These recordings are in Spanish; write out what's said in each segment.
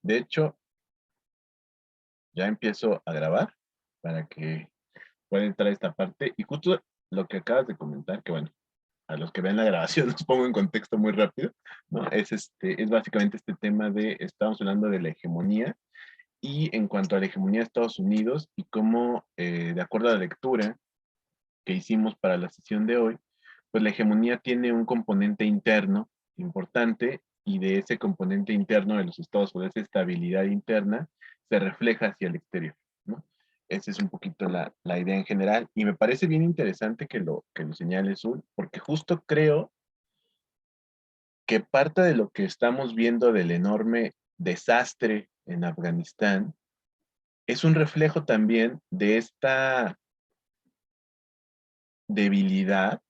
De hecho, ya empiezo a grabar para que pueda entrar esta parte. Y justo lo que acabas de comentar, que bueno, a los que ven la grabación los pongo en contexto muy rápido, ¿no? Es básicamente este tema de, estamos hablando de la hegemonía y en cuanto a la hegemonía de Estados Unidos y cómo, de acuerdo a la lectura que hicimos para la sesión de hoy, pues la hegemonía tiene un componente interno importante y de ese componente interno de los estados o de esa estabilidad interna se refleja hacia el exterior, ¿no? Esa es un poquito la idea en general y me parece bien interesante que lo señale Zul, porque justo creo que parte de lo que estamos viendo del enorme desastre en Afganistán es un reflejo también de esta debilidad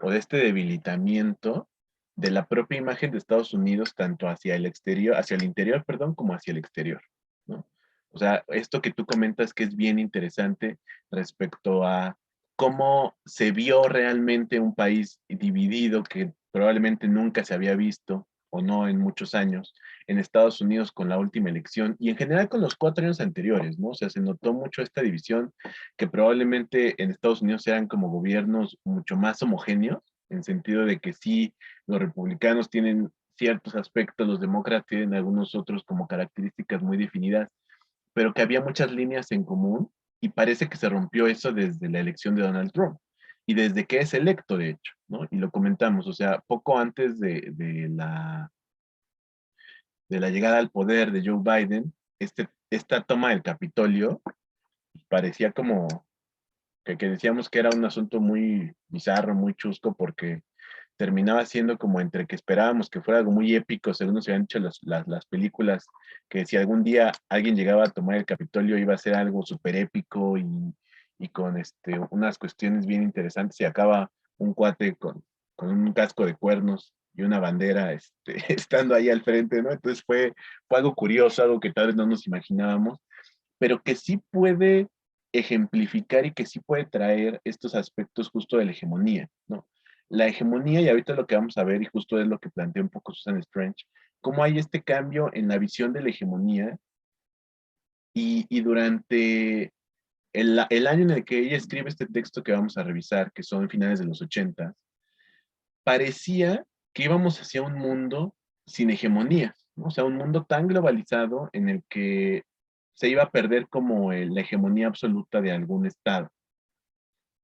o de este debilitamiento de la propia imagen de Estados Unidos tanto hacia el exterior, hacia el interior, perdón, como hacia el exterior, ¿no? O sea, esto que tú comentas que es bien interesante respecto a cómo se vio realmente un país dividido que probablemente nunca se había visto o no en muchos años en Estados Unidos con la última elección y en general con los 4 años anteriores, ¿no? O sea, se notó mucho esta división que probablemente en Estados Unidos eran como gobiernos mucho más homogéneos, en sentido de que sí, los republicanos tienen ciertos aspectos, los demócratas tienen algunos otros como características muy definidas, pero que había muchas líneas en común y parece que se rompió eso desde la elección de Donald Trump y desde que es electo, de hecho, ¿no? Y lo comentamos, o sea, poco antes de la llegada al poder de Joe Biden, esta toma del Capitolio parecía como que decíamos que era un asunto muy bizarro, muy chusco, porque terminaba siendo como entre que esperábamos que fuera algo muy épico, según nos habían dicho las películas, que si algún día alguien llegaba a tomar el Capitolio iba a ser algo súper épico y con unas cuestiones bien interesantes y acaba un cuate con un casco de cuernos y una bandera estando ahí al frente, ¿no? Entonces fue algo curioso, algo que tal vez no nos imaginábamos pero que sí puede ejemplificar y que sí puede traer estos aspectos justo de la hegemonía, ¿no? La hegemonía, y ahorita lo que vamos a ver, y justo es lo que plantea un poco Susan Strange, cómo hay este cambio en la visión de la hegemonía y durante el año en el que ella escribe este texto que vamos a revisar, que son finales de los 80, parecía que íbamos hacia un mundo sin hegemonía, ¿no? O sea, un mundo tan globalizado en el que se iba a perder como la hegemonía absoluta de algún estado.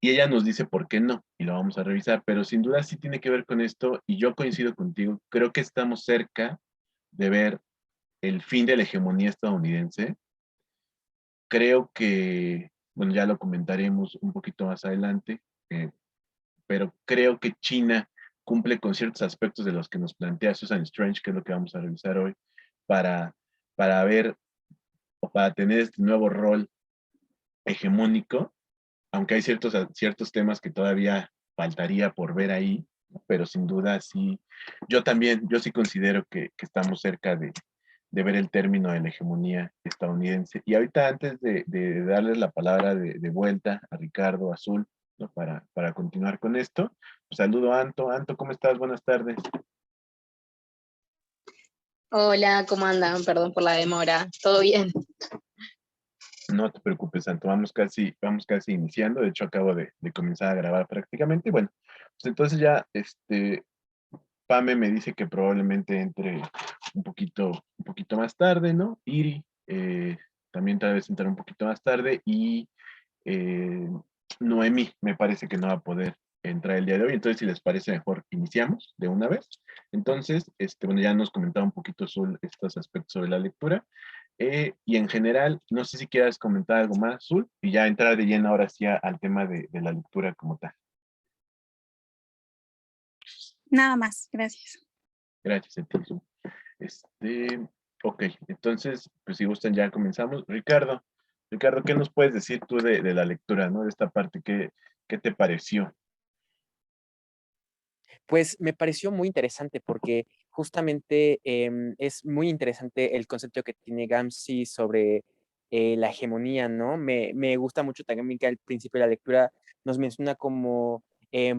Y ella nos dice por qué no, y lo vamos a revisar, pero sin duda sí tiene que ver con esto, y yo coincido contigo, creo que estamos cerca de ver el fin de la hegemonía estadounidense. Creo que, bueno, ya lo comentaremos un poquito más adelante, eh, pero creo que China cumple con ciertos aspectos de los que nos plantea Susan Strange, que es lo que vamos a revisar hoy, para, para ver o para tener este nuevo rol hegemónico, aunque hay ciertos temas que todavía faltaría por ver ahí, ¿no? Pero sin duda sí, yo sí considero que estamos cerca de ver el término de la hegemonía estadounidense. Y ahorita antes de darles la palabra de vuelta a Ricardo Azul, ¿no? Para continuar con esto, pues saludo a Anto. Anto, ¿cómo estás? Buenas tardes. Hola, ¿cómo andan? Perdón por la demora. ¿Todo bien? No te preocupes, Anto, vamos casi iniciando. De hecho, acabo de comenzar a grabar prácticamente. Y bueno, pues entonces ya, Pame me dice que probablemente entre un poquito más tarde, ¿no? Iri, también tal vez entrar un poquito más tarde y eh, Noemí me parece que no va a poder entrar el día de hoy, entonces si les parece mejor iniciamos de una vez. Entonces, bueno, ya nos comentaba un poquito sobre estos aspectos sobre la lectura y en general, no sé si quieras comentar algo más, Zul, y ya entrar de lleno ahora sí al tema de la lectura como tal. Nada más, gracias. Gracias a ti, Zul. Este, ok, entonces, pues si gustan ya comenzamos. Ricardo, ¿qué nos puedes decir tú de la lectura, ¿no? De esta parte, ¿qué te pareció? Pues me pareció muy interesante porque justamente es muy interesante el concepto que tiene Gamsi sobre la hegemonía, ¿no? Me gusta mucho también que al principio de la lectura nos menciona como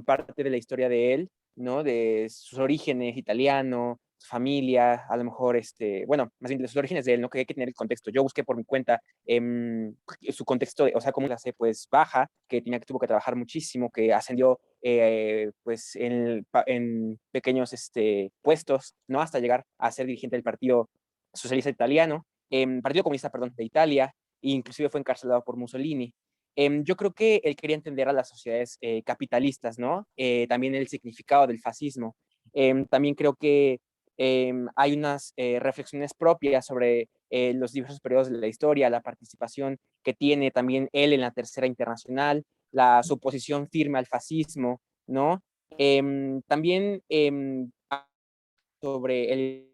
parte de la historia de él, ¿no? De sus orígenes italiano, familia, a lo mejor, bueno, más bien de sus orígenes de él, ¿no? Que hay que tener el contexto. Yo busqué por mi cuenta su contexto, o sea, como clase pues baja, que tuvo que trabajar muchísimo, que ascendió pues en pequeños puestos, ¿no? Hasta llegar a ser dirigente del Partido Socialista Italiano, Partido Comunista, perdón, de Italia, e inclusive fue encarcelado por Mussolini. Yo creo que él quería entender a las sociedades capitalistas, ¿no? También el significado del fascismo. También creo que hay unas reflexiones propias sobre los diversos periodos de la historia, la participación que tiene también él en la Tercera Internacional, su posición firme al fascismo, ¿no? También sobre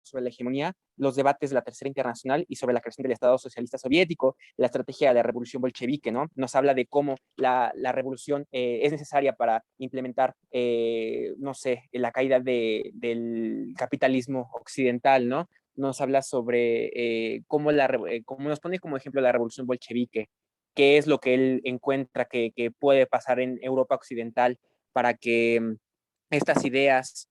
sobre la hegemonía, los debates de la Tercera Internacional y sobre la creación del Estado Socialista Soviético, la estrategia de la revolución bolchevique, ¿no? Nos habla de cómo la revolución es necesaria para implementar, no sé, la caída del capitalismo occidental, ¿no? Nos habla sobre cómo nos pone como ejemplo la revolución bolchevique, qué es lo que él encuentra que puede pasar en Europa occidental para que estas ideas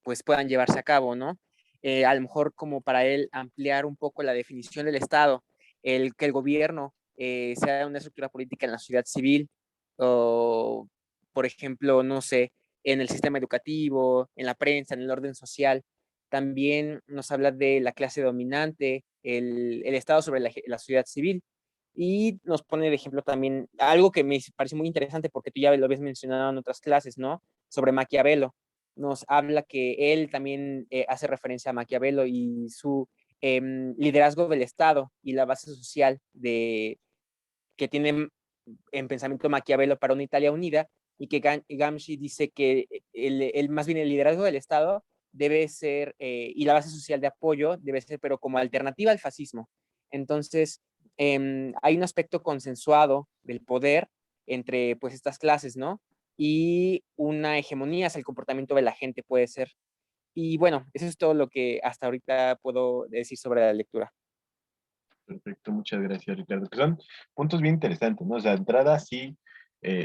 pues puedan llevarse a cabo, ¿no? A lo mejor como para él ampliar un poco la definición del Estado, que el gobierno sea una estructura política en la sociedad civil, o por ejemplo, no sé, en el sistema educativo, en la prensa, en el orden social. También nos habla de la clase dominante, el Estado sobre la sociedad civil. Y nos pone de ejemplo también algo que me parece muy interesante porque tú ya lo habías mencionado en otras clases, ¿no? Sobre Maquiavelo. Nos habla que él también hace referencia a Maquiavelo y su liderazgo del Estado y la base social que tiene en pensamiento Maquiavelo para una Italia unida, y que Gramsci dice que más bien el liderazgo del Estado debe ser, y la base social de apoyo debe ser, pero como alternativa al fascismo. Entonces, hay un aspecto consensuado del poder entre pues estas clases, ¿no? Y una hegemonía hacia el comportamiento de la gente puede ser. Y bueno, eso es todo lo que hasta ahorita puedo decir sobre la lectura. Perfecto, muchas gracias, Ricardo. Que son puntos bien interesantes, ¿no? O sea, de entrada sí,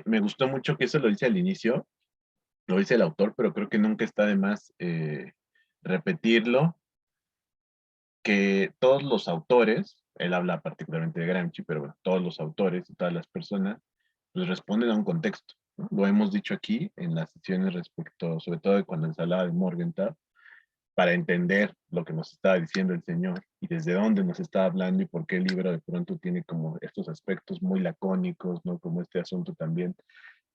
me gustó mucho que eso lo dice al inicio, lo dice el autor, pero creo que nunca está de más repetirlo, que todos los autores, él habla particularmente de Gramsci, pero bueno, todos los autores y todas las personas, pues responden a un contexto, ¿no? Lo hemos dicho aquí en las sesiones respecto, sobre todo cuando se hablaba de Morgenthau, para entender lo que nos estaba diciendo el Señor y desde dónde nos está hablando y por qué el libro de pronto tiene como estos aspectos muy lacónicos, ¿no? Como este asunto también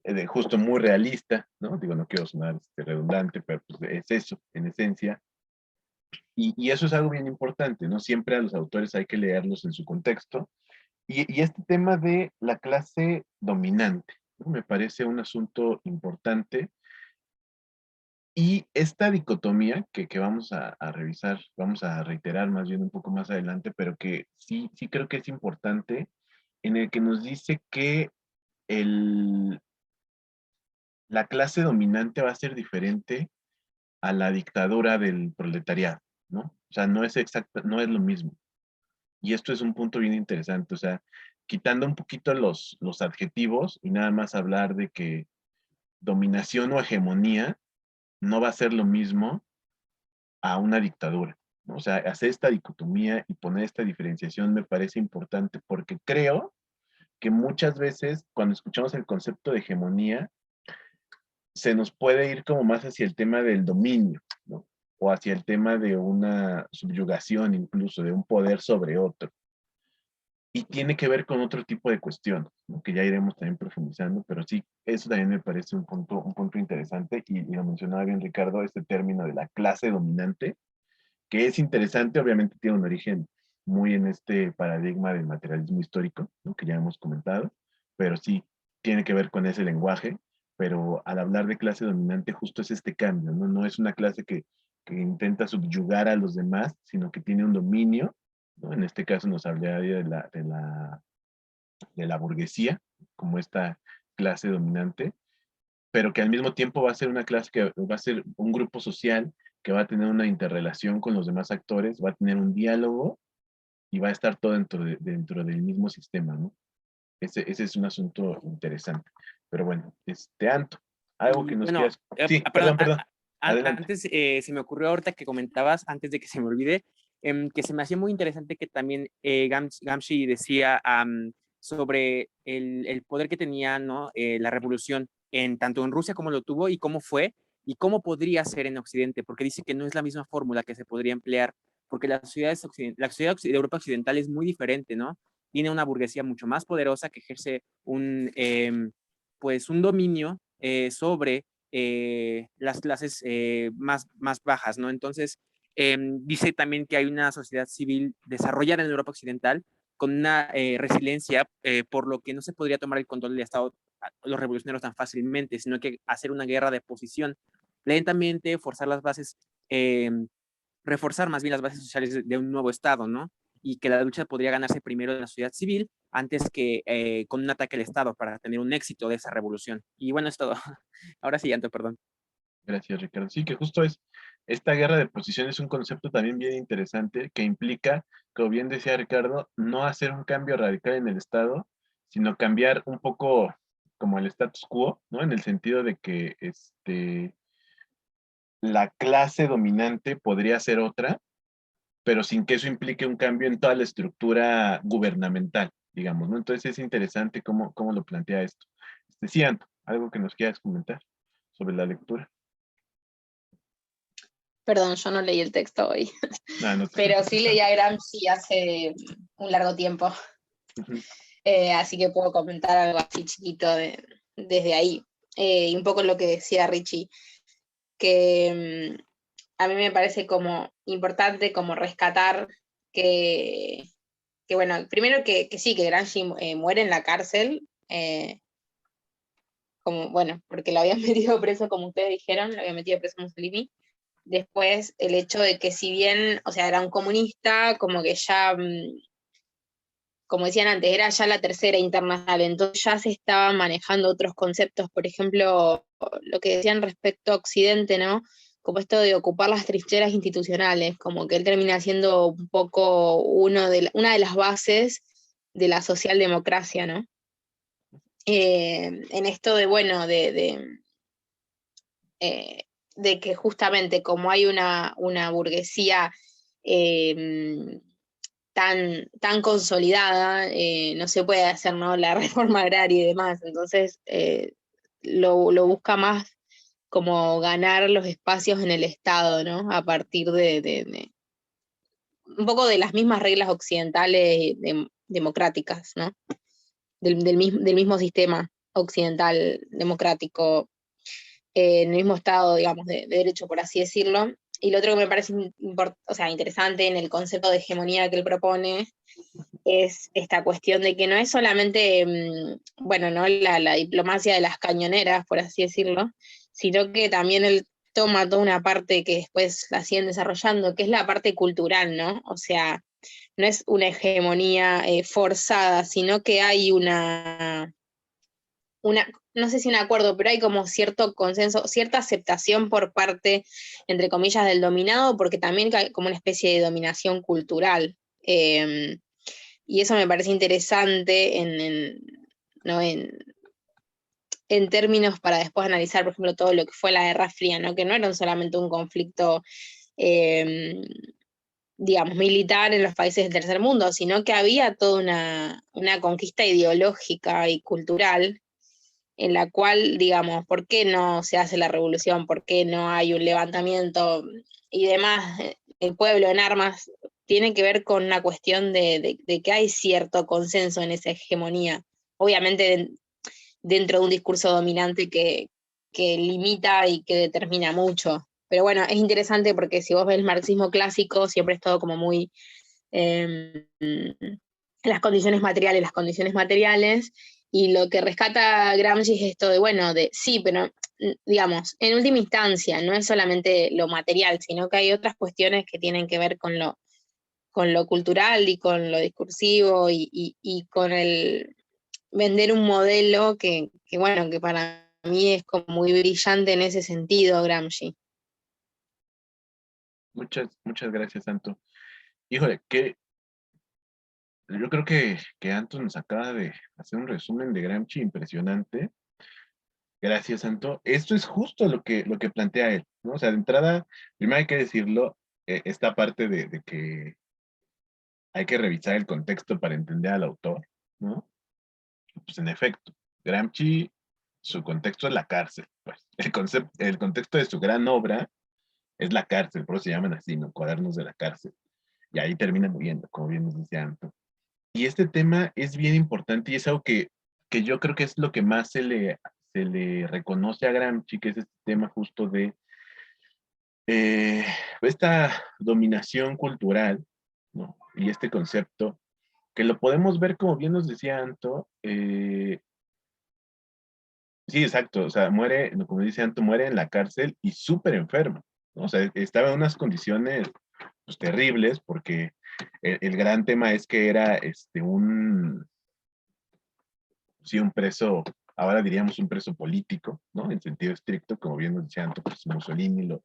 de justo muy realista, ¿no? Digo, no quiero sonar redundante, pero pues es eso, en esencia. Y eso es algo bien importante, ¿no? Siempre a los autores hay que leerlos en su contexto. Y este tema de la clase dominante, ¿no? Me parece un asunto importante. Y esta dicotomía que vamos a revisar, vamos a reiterar más bien un poco más adelante, pero que sí, sí creo que es importante, en el que nos dice que el, la clase dominante va a ser diferente a la dictadura del proletariado, ¿no? O sea, no es exacto, no es lo mismo. Y esto es un punto bien interesante, o sea, quitando un poquito los adjetivos y nada más hablar de que dominación o hegemonía no va a ser lo mismo a una dictadura, ¿no? O sea, hacer esta dicotomía y poner esta diferenciación me parece importante porque creo que muchas veces cuando escuchamos el concepto de hegemonía, se nos puede ir como más hacia el tema del dominio, ¿no? O hacia el tema de una subyugación incluso, de un poder sobre otro. Y tiene que ver con otro tipo de cuestiones, ¿no? Que ya iremos también profundizando, pero sí, eso también me parece un punto interesante y lo mencionaba bien Ricardo, este término de la clase dominante, que es interesante, obviamente tiene un origen muy en este paradigma del materialismo histórico, ¿no? Que ya hemos comentado, pero sí tiene que ver con ese lenguaje, pero al hablar de clase dominante justo es este cambio, ¿no? No es una clase que intenta subyugar a los demás, sino que tiene un dominio, ¿no? En este caso nos hablaría de la burguesía, como esta clase dominante, pero que al mismo tiempo va a ser una clase que va a ser un grupo social que va a tener una interrelación con los demás actores, va a tener un diálogo y va a estar todo dentro del mismo sistema, ¿no? Ese es un asunto interesante. Pero bueno, Anto, Algo que nos Bueno, quieras... Sí, perdón, perdón. Adelante. antes se me ocurrió ahorita que comentabas, antes de que se me olvide, que se me hacía muy interesante que también Gramsci decía sobre el poder que tenía, ¿no? La revolución, tanto en Rusia como lo tuvo y cómo fue, y cómo podría ser en Occidente, porque dice que no es la misma fórmula que se podría emplear, porque la sociedad de Europa Occidental es muy diferente, ¿no? Tiene una burguesía mucho más poderosa que ejerce pues un dominio sobre las clases más bajas, ¿no? Entonces, dice también que hay una sociedad civil desarrollada en Europa Occidental con una resiliencia, por lo que no se podría tomar el control del Estado a los revolucionarios tan fácilmente, sino que hacer una guerra de posición lentamente, forzar las bases, reforzar más bien las bases sociales de un nuevo Estado, ¿no? Y que la lucha podría ganarse primero en la sociedad civil antes que con un ataque al Estado para tener un éxito de esa revolución. Y bueno, es todo. Ahora sí, Anto, perdón. Gracias, Ricardo. Sí, que justo esta guerra de posición es un concepto también bien interesante que implica, como bien decía Ricardo, no hacer un cambio radical en el Estado, sino cambiar un poco como el status quo, ¿no? En el sentido de que la clase dominante podría ser otra, pero sin que eso implique un cambio en toda la estructura gubernamental, digamos, ¿no? Entonces es interesante cómo lo plantea esto. Sí, Anto, algo que nos quieras comentar sobre la lectura. Perdón, yo no leí el texto hoy, No, no pero sí leí a Gramsci hace un largo tiempo, Ujú. así que puedo comentar algo así chiquito desde ahí. Y un poco lo que decía Richie, que a mí me parece como importante como rescatar que bueno, primero que sí, que Gramsci muere en la cárcel, como, bueno, porque lo habían metido preso, como ustedes dijeron, lo habían metido preso Mussolini. Después, el hecho de que si bien, o sea, era un comunista, como que ya, como decían antes, era ya la tercera internacional, entonces ya se estaban manejando otros conceptos, por ejemplo, lo que decían respecto a Occidente, ¿no? Como esto de ocupar las trincheras institucionales, como que él termina siendo un poco una de las bases de la socialdemocracia, ¿no? En esto de, bueno, eh, de que justamente como hay una burguesía eh, tan consolidada, no se puede hacer, ¿no? La reforma agraria y demás, entonces lo busca más como ganar los espacios en el Estado, ¿no? A partir de un poco de las mismas reglas occidentales democráticas, ¿no? Del mismo sistema occidental democrático en el mismo estado, digamos, de derecho, por así decirlo. Y lo otro que me parece o sea, interesante en el concepto de hegemonía que él propone es esta cuestión de que no es solamente, bueno, ¿no? La diplomacia de las cañoneras, por así decirlo, sino que también él toma toda una parte que después la siguen desarrollando, que es la parte cultural, ¿no? O sea, no es una hegemonía forzada, sino que hay no sé si un acuerdo, pero hay como cierto consenso, cierta aceptación por parte, entre comillas, del dominado, porque también hay como una especie de dominación cultural. Y eso me parece interesante ¿no? En términos para después analizar, por ejemplo, todo lo que fue la Guerra Fría, ¿no? Que no era solamente un conflicto, digamos, militar en los países del tercer mundo, sino que había toda una conquista ideológica y cultural en la cual, digamos, ¿por qué no se hace la revolución? ¿Por qué no hay un levantamiento y demás? El pueblo en armas tiene que ver con una cuestión de que hay cierto consenso en esa hegemonía. Obviamente dentro de un discurso dominante que limita y que determina mucho. Pero bueno, es interesante porque si vos ves el marxismo clásico, siempre es todo como muy eh, las condiciones materiales, y lo que rescata Gramsci es esto de, bueno, de sí, pero digamos, en última instancia, no es solamente lo material, sino que hay otras cuestiones que tienen que ver con lo cultural y con lo discursivo y con el vender un modelo bueno, que para mí es como muy brillante en ese sentido, Gramsci. Muchas gracias, Anto. Híjole, yo creo que Anto nos acaba de hacer un resumen de Gramsci impresionante. Gracias, Santo. Esto es justo lo que plantea él, ¿no? O sea, de entrada, primero hay que decirlo, esta parte de que hay que revisar el contexto para entender al autor, ¿no? Pues en efecto, Gramsci, su contexto es la cárcel, pues. El contexto de su gran obra es la cárcel, por eso se llaman así, ¿no? Cuadernos de la cárcel. Y ahí termina muriendo, como bien nos decía Anto. Y este tema es bien importante y es algo que yo creo que es lo que más se le reconoce a Gramsci, que es este tema justo de eh, esta dominación cultural, ¿no? Y este concepto, que lo podemos ver, como bien nos decía Anto, sí, exacto, o sea, muere, como dice Anto, muere en la cárcel y súper enfermo, ¿no? O sea, estaba en unas condiciones pues, terribles, porque el gran tema es que era sí, un preso, ahora diríamos un preso político, ¿no? En sentido estricto, como bien nos decía Anto, pues Mussolini lo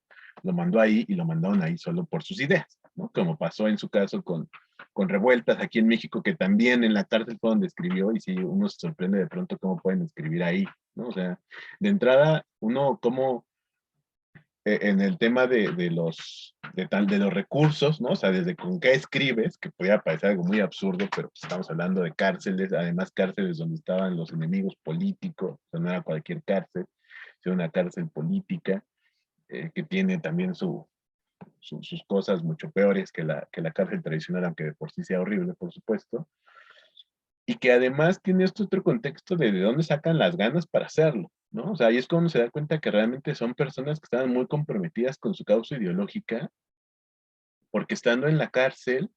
mandó ahí y lo mandaron ahí solo por sus ideas, ¿no? Como pasó en su caso con Revueltas aquí en México, que también en la cárcel fue donde escribió, y sí, uno se sorprende de pronto cómo pueden escribir ahí, ¿no? O sea, de entrada, uno como en el tema de los recursos, ¿no? O sea, desde con qué escribes, que podía parecer algo muy absurdo, pero pues estamos hablando de cárceles, además cárceles donde estaban los enemigos políticos, o sea, no era cualquier cárcel, sino una cárcel política, que tiene también sus cosas mucho peores que la cárcel tradicional, aunque de por sí sea horrible, por supuesto, y que además tiene este otro contexto de dónde sacan las ganas para hacerlo, ¿no? O sea, ahí es cuando se da cuenta que realmente son personas que estaban muy comprometidas con su causa ideológica, porque estando en la cárcel,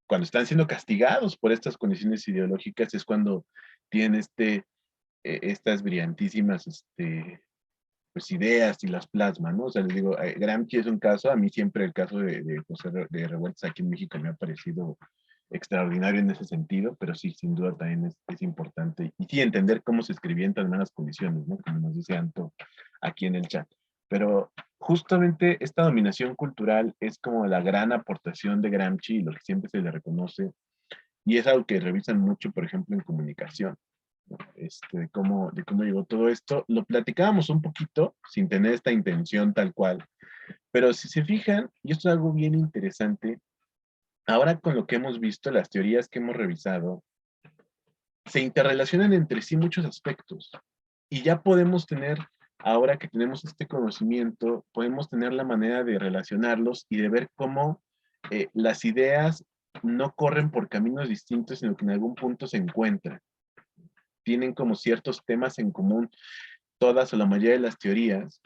cuando están siendo castigados por estas condiciones ideológicas, es cuando tienen estas brillantísimas pues, ideas y las plasman, ¿no? O sea, les digo, Gramsci es un caso, a mí siempre el caso de José de Revueltas aquí en México me ha parecido extraordinario en ese sentido, pero sí, sin duda también es importante. Y sí, entender cómo se escribía en tan malas condiciones, ¿no? Como nos dice Anto aquí en el chat. Pero justamente esta dominación cultural es como la gran aportación de Gramsci, lo que siempre se le reconoce, y es algo que revisan mucho, por ejemplo, en comunicación, ¿no? De cómo llegó todo esto. Lo platicábamos un poquito, sin tener esta intención tal cual, pero si se fijan, y esto es algo bien interesante, ahora con lo que hemos visto, las teorías que hemos revisado, se interrelacionan entre sí muchos aspectos. Y ya podemos tener, ahora que tenemos este conocimiento, podemos tener la manera de relacionarlos y de ver cómo las ideas no corren por caminos distintos, sino que en algún punto se encuentran. Tienen como ciertos temas en común todas o la mayoría de las teorías.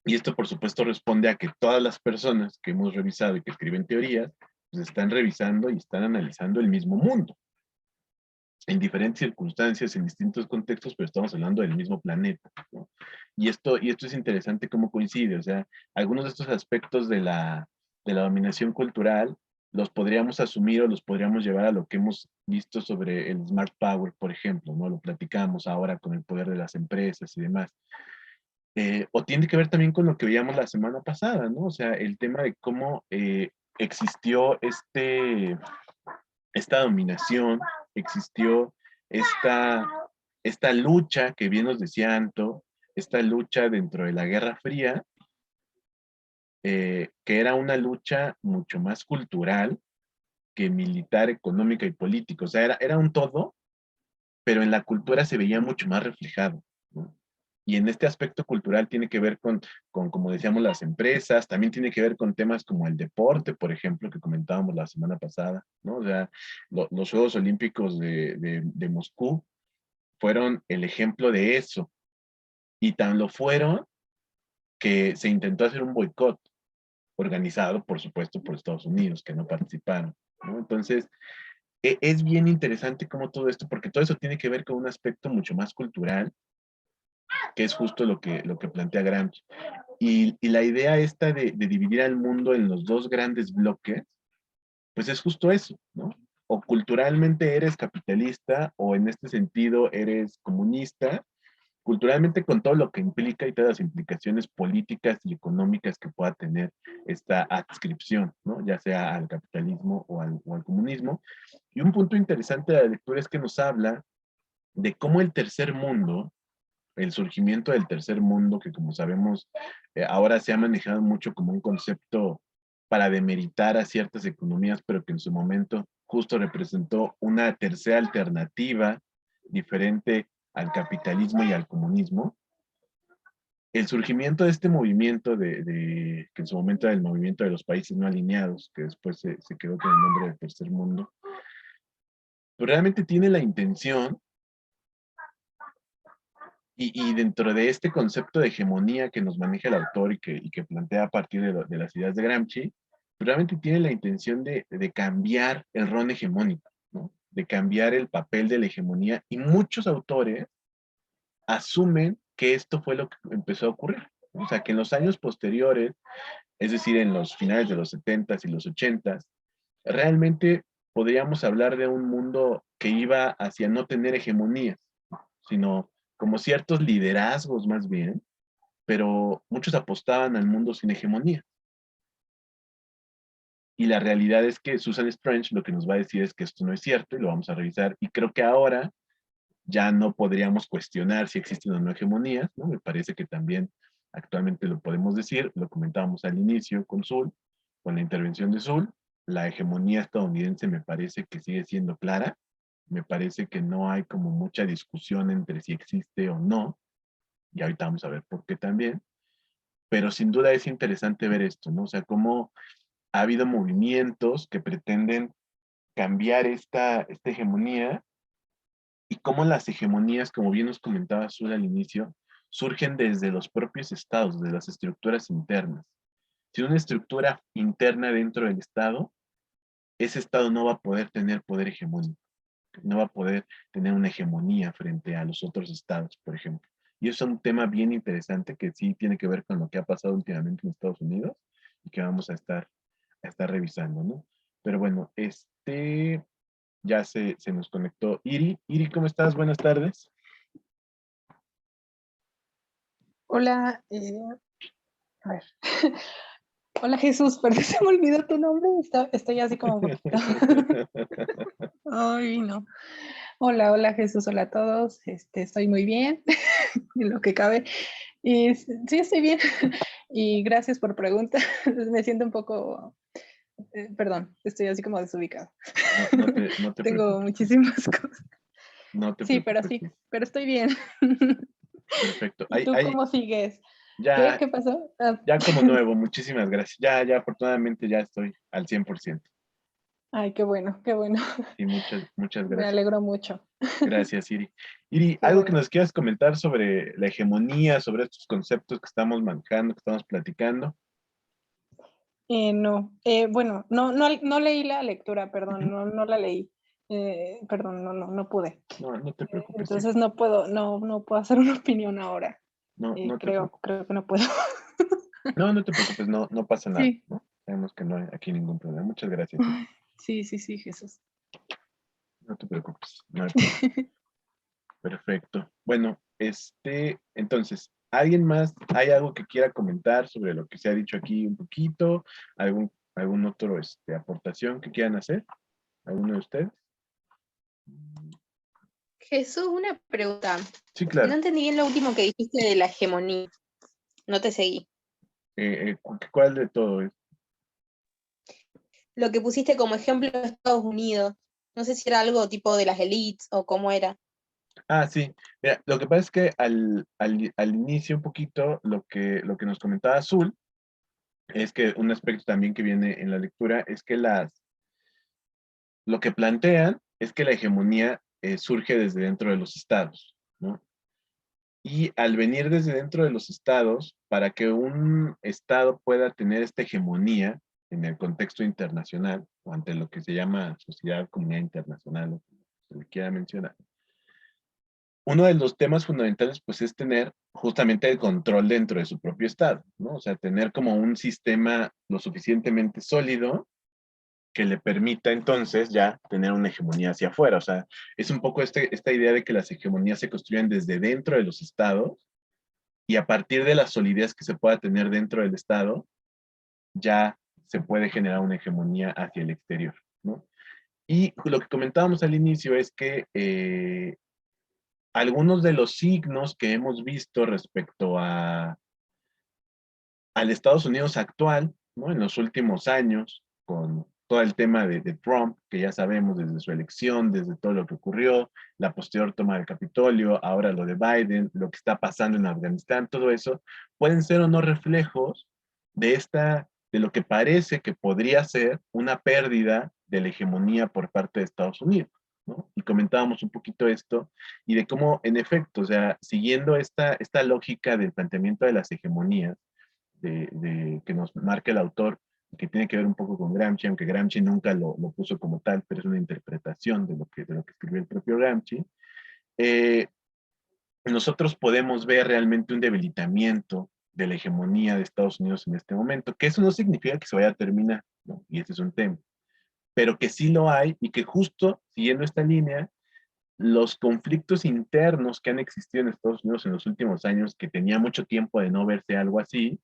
Y esto, por supuesto, responde a que todas las personas que hemos revisado y que escriben teorías, pues están revisando y están analizando el mismo mundo en diferentes circunstancias, en distintos contextos, pero estamos hablando del mismo planeta, ¿no? Y esto es interesante cómo coincide, o sea, algunos de estos aspectos de la dominación cultural los podríamos asumir o los podríamos llevar a lo que hemos visto sobre el Smart Power, por ejemplo, ¿no? Lo platicamos ahora con el poder de las empresas y demás. O tiene que ver también con lo que veíamos la semana pasada, ¿no? O sea, el tema de cómo existió esta dominación, existió esta, esta lucha que bien nos decía Anto, esta lucha dentro de la Guerra Fría, que era una lucha mucho más cultural que militar, económica y política. O sea, era un todo, pero en la cultura se veía mucho más reflejado, ¿no? Y en este aspecto cultural tiene que ver como decíamos, las empresas, también tiene que ver con temas como el deporte, por ejemplo, que comentábamos la semana pasada, ¿no? O sea, los Juegos Olímpicos de Moscú fueron el ejemplo de eso. Y tan lo fueron que se intentó hacer un boicot organizado, por supuesto, por Estados Unidos, que no participaron, ¿no? Entonces, es bien interesante cómo todo esto, porque todo eso tiene que ver con un aspecto mucho más cultural, que es justo lo que plantea Gramsci. Y la idea esta de dividir al mundo en los dos grandes bloques, pues es justo eso, ¿no? O culturalmente eres capitalista o en este sentido eres comunista, culturalmente con todo lo que implica y todas las implicaciones políticas y económicas que pueda tener esta adscripción, ¿no? Ya sea al capitalismo o al comunismo. Y un punto interesante de la lectura es que nos habla de cómo el tercer mundo el surgimiento del tercer mundo, que como sabemos, ahora se ha manejado mucho como un concepto para demeritar a ciertas economías, pero que en su momento justo representó una tercera alternativa diferente al capitalismo y al comunismo. El surgimiento de este movimiento, que en su momento era el movimiento de los países no alineados, que después se quedó con el nombre de tercer mundo, pues realmente tiene la intención, y dentro de este concepto de hegemonía que nos maneja el autor y que plantea a partir de las ideas de Gramsci, pues realmente tiene la intención de cambiar el rol hegemónico, ¿no? De cambiar el papel de la hegemonía, y muchos autores asumen que esto fue lo que empezó a ocurrir. O sea, que en los años posteriores, es decir, en los finales de los 70s y los 80s, realmente podríamos hablar de un mundo que iba hacia no tener hegemonías, sino como ciertos liderazgos más bien, pero muchos apostaban al mundo sin hegemonía. Y la realidad es que Susan Strange lo que nos va a decir es que esto no es cierto, y lo vamos a revisar, y creo que ahora ya no podríamos cuestionar si existen o no hegemonías, ¿no? Me parece que también actualmente lo podemos decir, lo comentábamos al inicio con Zul, con la intervención de Zul, la hegemonía estadounidense me parece que sigue siendo clara, me parece que no hay como mucha discusión entre si existe o no, y ahorita vamos a ver por qué también, pero sin duda es interesante ver esto, ¿no? O sea, cómo ha habido movimientos que pretenden cambiar esta hegemonía, y cómo las hegemonías, como bien nos comentaba Azul al inicio, surgen desde los propios estados, de las estructuras internas. Si una estructura interna dentro del estado, ese estado no va a poder tener poder hegemónico, no va a poder tener una hegemonía frente a los otros estados, por ejemplo. Y eso es un tema bien interesante que sí tiene que ver con lo que ha pasado últimamente en Estados Unidos y que vamos a estar revisando, ¿no? Pero bueno, ya se nos conectó Iri. Iri, ¿cómo estás? Buenas tardes. Hola, a ver. Hola Jesús, perdón, se me olvidó tu nombre. Estoy así como un poquito. Ay, no. Hola, hola Jesús, hola a todos. Estoy muy bien, en lo que cabe. Y sí, estoy bien. Y gracias por preguntar. Me siento un poco, perdón, estoy así como desubicado. No te Tengo preocupes. muchísimas cosas. No te Sí, preocupes. pero estoy bien. Perfecto. ¿Y tú cómo sigues? Ya, ¿Qué pasó? Ah. ya como nuevo, muchísimas gracias. Ya, afortunadamente ya estoy al 100%. Ay, qué bueno, qué bueno. Y muchas Me gracias. alegro mucho. Gracias, Iri. Iri, Qué algo que bueno. nos quieras comentar sobre la hegemonía, sobre estos conceptos que estamos manejando, que estamos platicando. No, bueno, no leí la lectura, perdón, no la leí. Perdón, no pude. No te preocupes, Iri. Entonces no puedo hacer una opinión ahora. No te Creo preocupes. que no puedo. No te preocupes, no pasa nada, Sí, ¿no? Sabemos que no hay aquí ningún problema. Muchas gracias, Iri. sí, Jesús. No te preocupes, no hay problema. Perfecto. Bueno, entonces, ¿alguien más? ¿Hay algo que quiera comentar sobre lo que se ha dicho aquí un poquito? ¿Algún otro, aportación que quieran hacer? ¿Alguno de ustedes? Jesús, una pregunta. Sí, No claro. entendí bien lo último que dijiste de la hegemonía. No te seguí. ¿Cuál de todo es? Lo que pusiste como ejemplo de Estados Unidos. No sé si era algo tipo de las elites o cómo era. Ah, sí. Mira, lo que pasa es que al inicio un poquito lo que nos comentaba Azul es que un aspecto también que viene en la lectura es que lo que plantean es que la hegemonía surge desde dentro de los estados, ¿no? Y al venir desde dentro de los estados, para que un estado pueda tener esta hegemonía en el contexto internacional, o ante lo que se llama sociedad, comunidad internacional, o como se le quiera mencionar, uno de los temas fundamentales pues es tener justamente el control dentro de su propio estado, ¿no? O sea, tener como un sistema lo suficientemente sólido que le permita entonces ya tener una hegemonía hacia afuera. O sea, es un poco esta idea de que las hegemonías se construyen desde dentro de los estados, y a partir de la solidez que se pueda tener dentro del estado, ya se puede generar una hegemonía hacia el exterior, ¿no? Y lo que comentábamos al inicio es que algunos de los signos que hemos visto respecto al Estados Unidos actual, ¿no? En los últimos años, con todo el tema de Trump, que ya sabemos desde su elección, desde todo lo que ocurrió, la posterior toma del Capitolio, ahora lo de Biden, lo que está pasando en Afganistán, todo eso, pueden ser o no reflejos de lo que parece que podría ser una pérdida de la hegemonía por parte de Estados Unidos, ¿no? Y comentábamos un poquito esto, y de cómo, en efecto, o sea, siguiendo esta lógica del planteamiento de las hegemonías, que nos marca el autor, que tiene que ver un poco con Gramsci, aunque Gramsci nunca lo puso como tal, pero es una interpretación de lo que escribió el propio Gramsci. eh, Nosotros podemos ver realmente un debilitamiento de la hegemonía de Estados Unidos en este momento, que eso no significa que se vaya a terminar, ¿no? Y ese es un tema, pero que sí lo hay y que justo siguiendo esta línea, los conflictos internos que han existido en Estados Unidos en los últimos años, que tenía mucho tiempo de no verse algo así,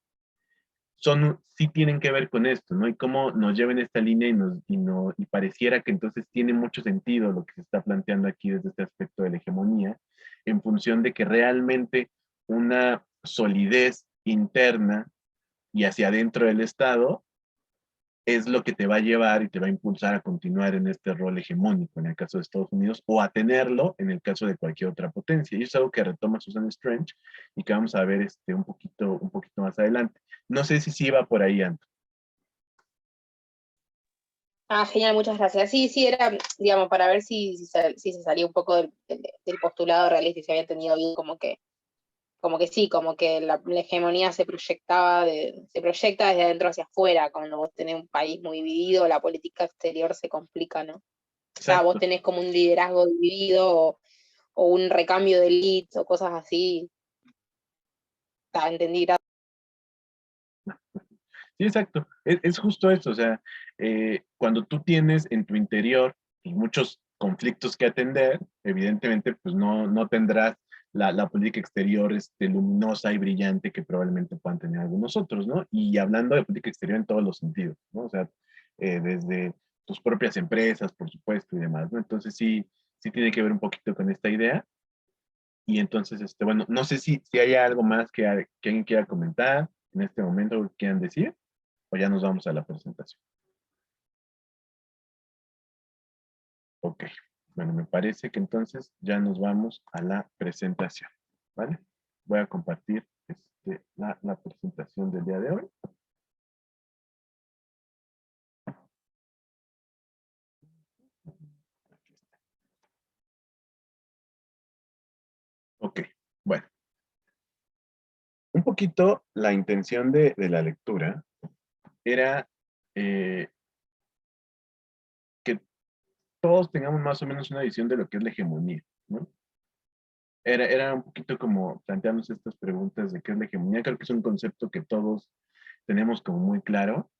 sí tienen que ver con esto, ¿no? Y cómo nos llevan esta línea y pareciera que entonces tiene mucho sentido lo que se está planteando aquí desde este aspecto de la hegemonía, en función de que realmente una solidez interna y hacia adentro del Estado es lo que te va a llevar y te va a impulsar a continuar en este rol hegemónico en el caso de Estados Unidos o a tenerlo en el caso de cualquier otra potencia. Y eso es algo que retoma Susan Strange y que vamos a ver un poquito más adelante. No sé si sí va por ahí, Anto. Ah, genial, muchas gracias. Sí, sí, era, digamos, para ver si se salía un poco del postulado realista y se había entendido bien como que sí, como que la hegemonía se proyecta desde adentro hacia afuera, cuando vos tenés un país muy dividido, la política exterior se complica, ¿no? O sea, vos Exacto. tenés como un liderazgo dividido o un recambio de elites o cosas así, está entendido. Sí, exacto. Es justo eso. O sea, cuando tú tienes en tu interior muchos conflictos que atender, evidentemente, pues no tendrás la política exterior luminosa y brillante que probablemente puedan tener algunos otros, ¿no? Y hablando de política exterior en todos los sentidos, ¿no? O sea, desde tus propias empresas, por supuesto, y demás, ¿no? Entonces sí tiene que ver un poquito con esta idea. Y entonces, bueno, no sé si hay algo más que alguien quiera comentar en este momento, o quieran decir, o ya nos vamos a la presentación. Ok, bueno, me parece que entonces ya nos vamos a la presentación, ¿vale? Voy a compartir la presentación del día de hoy. Ok, bueno. Un poquito la intención de la lectura era que todos tengamos más o menos una visión de lo que es la hegemonía, ¿no? Era un poquito como plantearnos estas preguntas de qué es la hegemonía. Creo que es un concepto que todos tenemos como muy claro.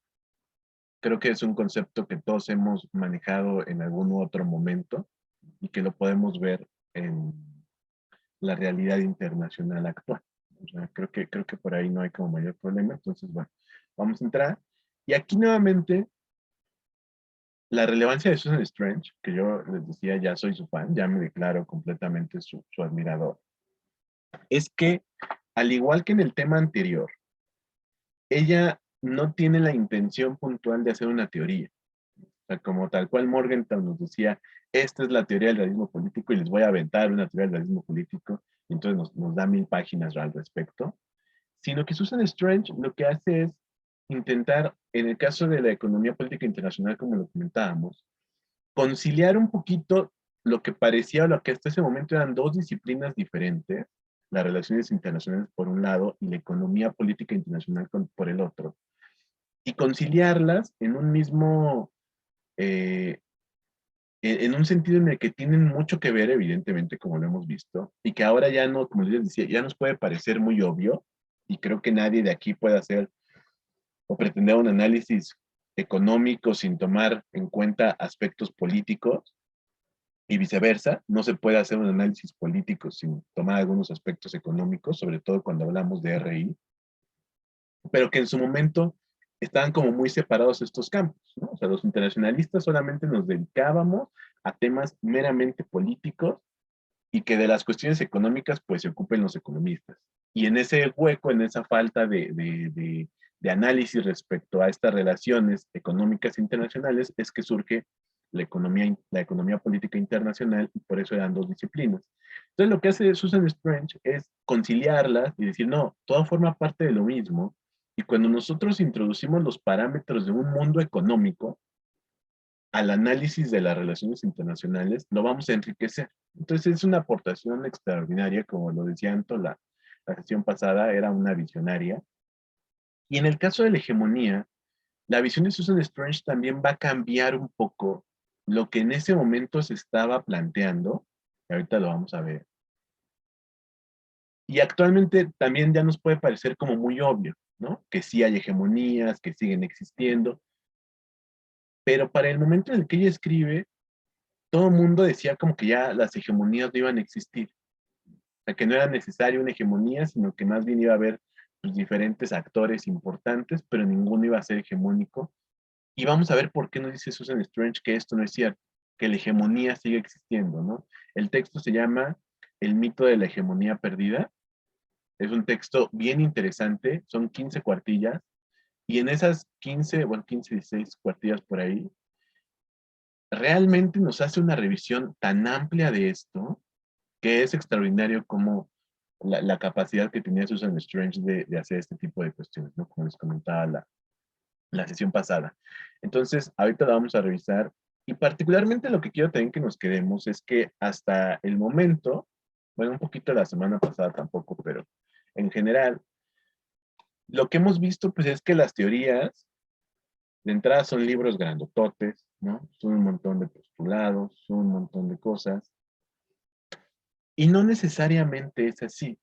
Creo que es un concepto que todos hemos manejado en algún otro momento y que lo podemos ver en la realidad internacional actual. O sea, creo que por ahí no hay como mayor problema. Entonces, bueno, vamos a entrar. Y aquí nuevamente, la relevancia de Susan Strange, que yo les decía, ya soy su fan, ya me declaro completamente su admirador, es que, al igual que en el tema anterior, ella no tiene la intención puntual de hacer una teoría. O sea, como tal cual Morgenthau nos decía, esta es la teoría del realismo político y les voy a aventar una teoría del realismo político, y entonces nos da 1000 páginas al respecto, sino que Susan Strange lo que hace es intentar, en el caso de la economía política internacional, como lo comentábamos, conciliar un poquito lo que parecía o lo que hasta ese momento eran dos disciplinas diferentes, las relaciones internacionales por un lado y la economía política internacional por el otro, y conciliarlas en un mismo, en un sentido en el que tienen mucho que ver, evidentemente, como lo hemos visto, y que ahora ya no, como les decía, ya nos puede parecer muy obvio, y creo que nadie de aquí puede hacer o pretender un análisis económico sin tomar en cuenta aspectos políticos, y viceversa, no se puede hacer un análisis político sin tomar algunos aspectos económicos, sobre todo cuando hablamos de RI, pero que en su momento estaban como muy separados estos campos, ¿no? O sea, los internacionalistas solamente nos dedicábamos a temas meramente políticos y que de las cuestiones económicas pues se ocupen los economistas. Y en ese hueco, en esa falta de análisis respecto a estas relaciones económicas internacionales, es que surge la economía política internacional, y por eso eran dos disciplinas. Entonces lo que hace Susan Strange es conciliarlas y decir, no, todo forma parte de lo mismo, y cuando nosotros introducimos los parámetros de un mundo económico al análisis de las relaciones internacionales, lo vamos a enriquecer. Entonces es una aportación extraordinaria, como lo decía Anto, la sesión pasada era una visionaria. Y en el caso de la hegemonía, la visión de Susan Strange también va a cambiar un poco lo que en ese momento se estaba planteando, y ahorita lo vamos a ver. Y actualmente también ya nos puede parecer como muy obvio, ¿no? Que sí hay hegemonías, que siguen existiendo, pero para el momento en el que ella escribe, todo el mundo decía como que ya las hegemonías no iban a existir. O sea, que no era necesaria una hegemonía, sino que más bien iba a haber pues, diferentes actores importantes, pero ninguno iba a ser hegemónico. Y vamos a ver por qué nos dice Susan Strange que esto no es cierto, que la hegemonía sigue existiendo, ¿no? El texto se llama El mito de la hegemonía perdida. Es un texto bien interesante, son 15 cuartillas, y en esas 15, bueno, 15, 16 cuartillas por ahí, realmente nos hace una revisión tan amplia de esto, que es extraordinario como la capacidad que tenía Susan Strange de hacer este tipo de cuestiones, ¿no? Como les comentaba la sesión pasada. Entonces, ahorita la vamos a revisar, y particularmente lo que quiero también que nos quedemos es que hasta el momento, bueno, un poquito la semana pasada tampoco, pero en general, lo que hemos visto pues es que las teorías de entrada son libros grandototes, ¿no? Son un montón de postulados, son un montón de cosas, y no necesariamente es así.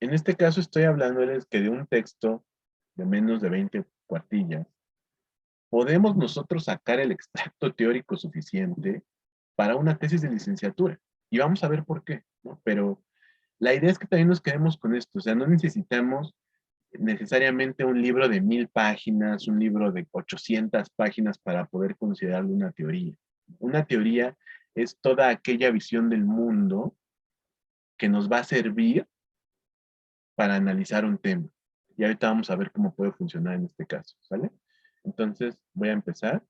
En este caso estoy hablándoles que de un texto de menos de 20 cuartillas, podemos nosotros sacar el extracto teórico suficiente para una tesis de licenciatura. Y vamos a ver por qué, ¿no? Pero la idea es que también nos quedemos con esto. O sea, no necesitamos necesariamente un libro de 1000 páginas, un libro de 800 páginas para poder considerarlo una teoría. Una teoría es toda aquella visión del mundo que nos va a servir para analizar un tema. Y ahorita vamos a ver cómo puede funcionar en este caso, ¿sale? Entonces voy a empezar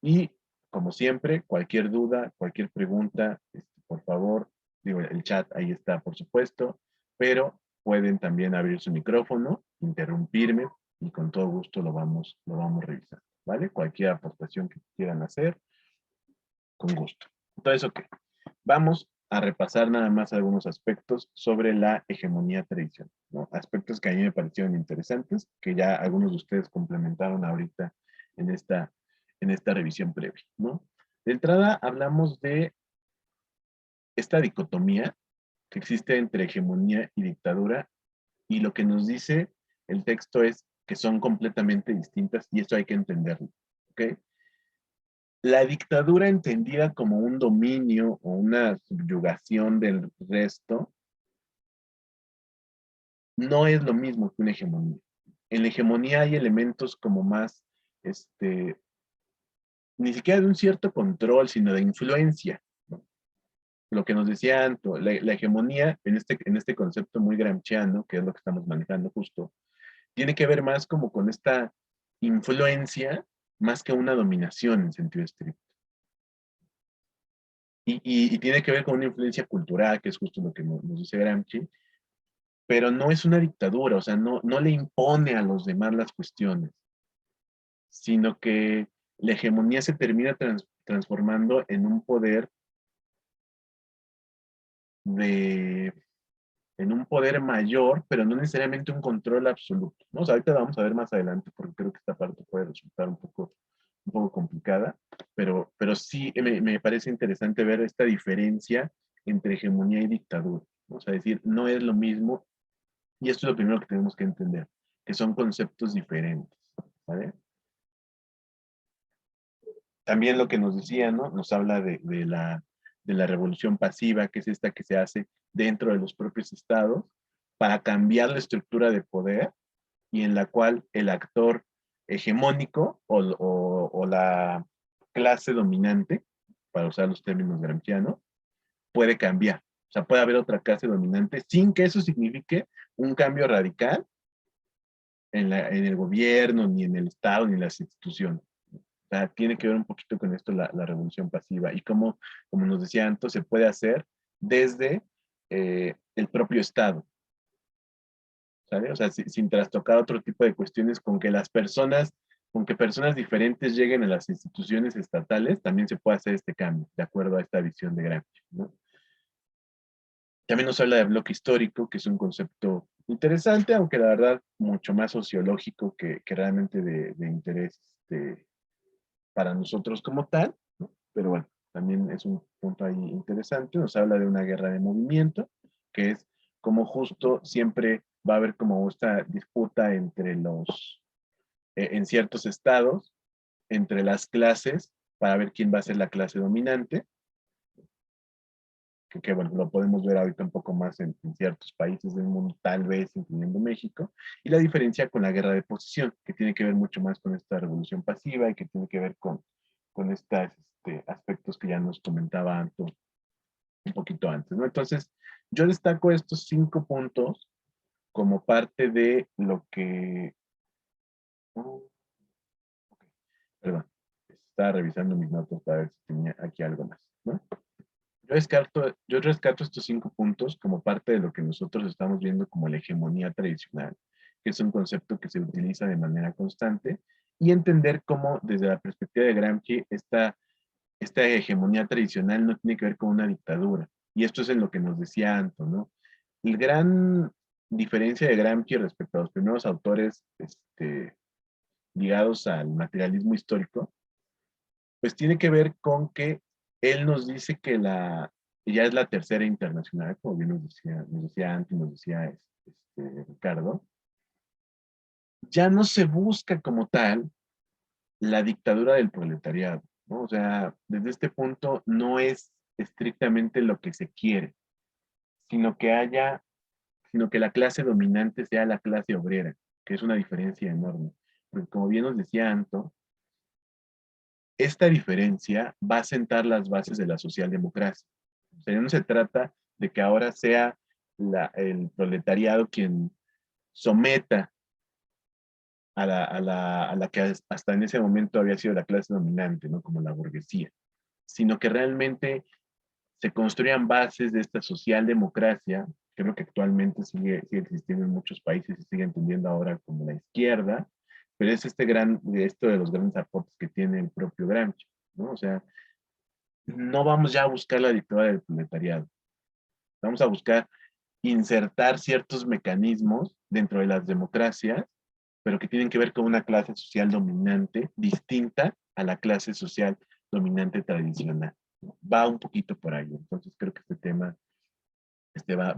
y como siempre, cualquier duda, cualquier pregunta, por favor, digo, el chat ahí está, por supuesto, pero pueden también abrir su micrófono, interrumpirme y con todo gusto lo vamos a revisar, ¿vale? Cualquier aportación que quieran hacer, con gusto. Entonces, ok, vamos a repasar nada más algunos aspectos sobre la hegemonía tradicional, ¿no? Aspectos que a mí me parecieron interesantes, que ya algunos de ustedes complementaron ahorita en esta revisión previa, ¿no? De entrada hablamos de esta dicotomía que existe entre hegemonía y dictadura, y lo que nos dice el texto es que son completamente distintas, y esto hay que entenderlo, ¿ok? La dictadura entendida como un dominio o una subyugación del resto no es lo mismo que una hegemonía. En la hegemonía hay elementos como más, ni siquiera de un cierto control, sino de influencia, ¿no? Lo que nos decía Anto, la hegemonía en este concepto muy gramsciano, que es lo que estamos manejando justo, tiene que ver más como con esta influencia, más que una dominación en sentido estricto. Y tiene que ver con una influencia cultural, que es justo lo que nos dice Gramsci, pero no es una dictadura, o sea, no le impone a los demás las cuestiones, sino que la hegemonía se termina transformando en un poder en un poder mayor, pero no necesariamente un control absoluto, ¿no? O sea, ahorita vamos a ver más adelante, porque creo que esta parte puede resultar un poco complicada, pero sí me parece interesante ver esta diferencia entre hegemonía y dictadura, ¿no? O sea, decir, no es lo mismo, y esto es lo primero que tenemos que entender, que son conceptos diferentes, ¿vale? También lo que nos decía, ¿no? Nos habla de la revolución pasiva, que es esta que se hace dentro de los propios estados para cambiar la estructura de poder, y en la cual el actor hegemónico o la clase dominante, para usar los términos gramscianos, puede cambiar. O sea, puede haber otra clase dominante sin que eso signifique un cambio radical en el gobierno, ni en el Estado, ni en las instituciones. O sea, tiene que ver un poquito con esto la revolución pasiva y cómo, como nos decía Anto, se puede hacer desde el propio Estado. ¿Sabe? O sea, sin trastocar otro tipo de cuestiones, con que personas diferentes lleguen a las instituciones estatales, también se puede hacer este cambio, de acuerdo a esta visión de Gramsci, ¿no? También nos habla de bloque histórico, que es un concepto interesante, aunque la verdad mucho más sociológico que realmente de interés para nosotros como tal, ¿no? Pero bueno, también es un punto ahí interesante. Nos habla de una guerra de movimiento, que es como justo siempre va a haber como esta disputa entre en ciertos estados, entre las clases, para ver quién va a ser la clase dominante, que bueno, lo podemos ver ahorita un poco más en ciertos países del mundo, tal vez incluyendo México, y la diferencia con la guerra de posición, que tiene que ver mucho más con esta revolución pasiva y que tiene que ver con estos aspectos que ya nos comentaba Anto un poquito antes, ¿no? Entonces, yo destaco estos 5 puntos como parte de lo que... Perdón, estaba revisando mis notas para ver si tenía aquí algo más, ¿no? Yo rescato estos 5 puntos como parte de lo que nosotros estamos viendo como la hegemonía tradicional, que es un concepto que se utiliza de manera constante, y entender cómo desde la perspectiva de Gramsci esta hegemonía tradicional no tiene que ver con una dictadura. Y esto es en lo que nos decía Anto, ¿no? La gran diferencia de Gramsci respecto a los primeros autores ligados al materialismo histórico, pues tiene que ver con que él nos dice que ya es la tercera internacional, como bien nos decía Anto, nos decía Ricardo, ya no se busca como tal la dictadura del proletariado, ¿no? O sea, desde este punto no es estrictamente lo que se quiere, sino sino que la clase dominante sea la clase obrera, que es una diferencia enorme. Porque como bien nos decía Anto, esta diferencia va a sentar las bases de la socialdemocracia. O sea, no se trata de que ahora sea el proletariado quien someta a la que hasta en ese momento había sido la clase dominante, ¿no? Como la burguesía, sino que realmente se construyan bases de esta socialdemocracia, que es lo que actualmente sigue existiendo en muchos países y sigue entendiendo ahora como la izquierda, pero es esto de los grandes aportes que tiene el propio Gramsci, ¿no? O sea, no vamos ya a buscar la dictadura del proletariado, vamos a buscar insertar ciertos mecanismos dentro de las democracias, pero que tienen que ver con una clase social dominante distinta a la clase social dominante tradicional. Va un poquito por ahí. Entonces creo que este tema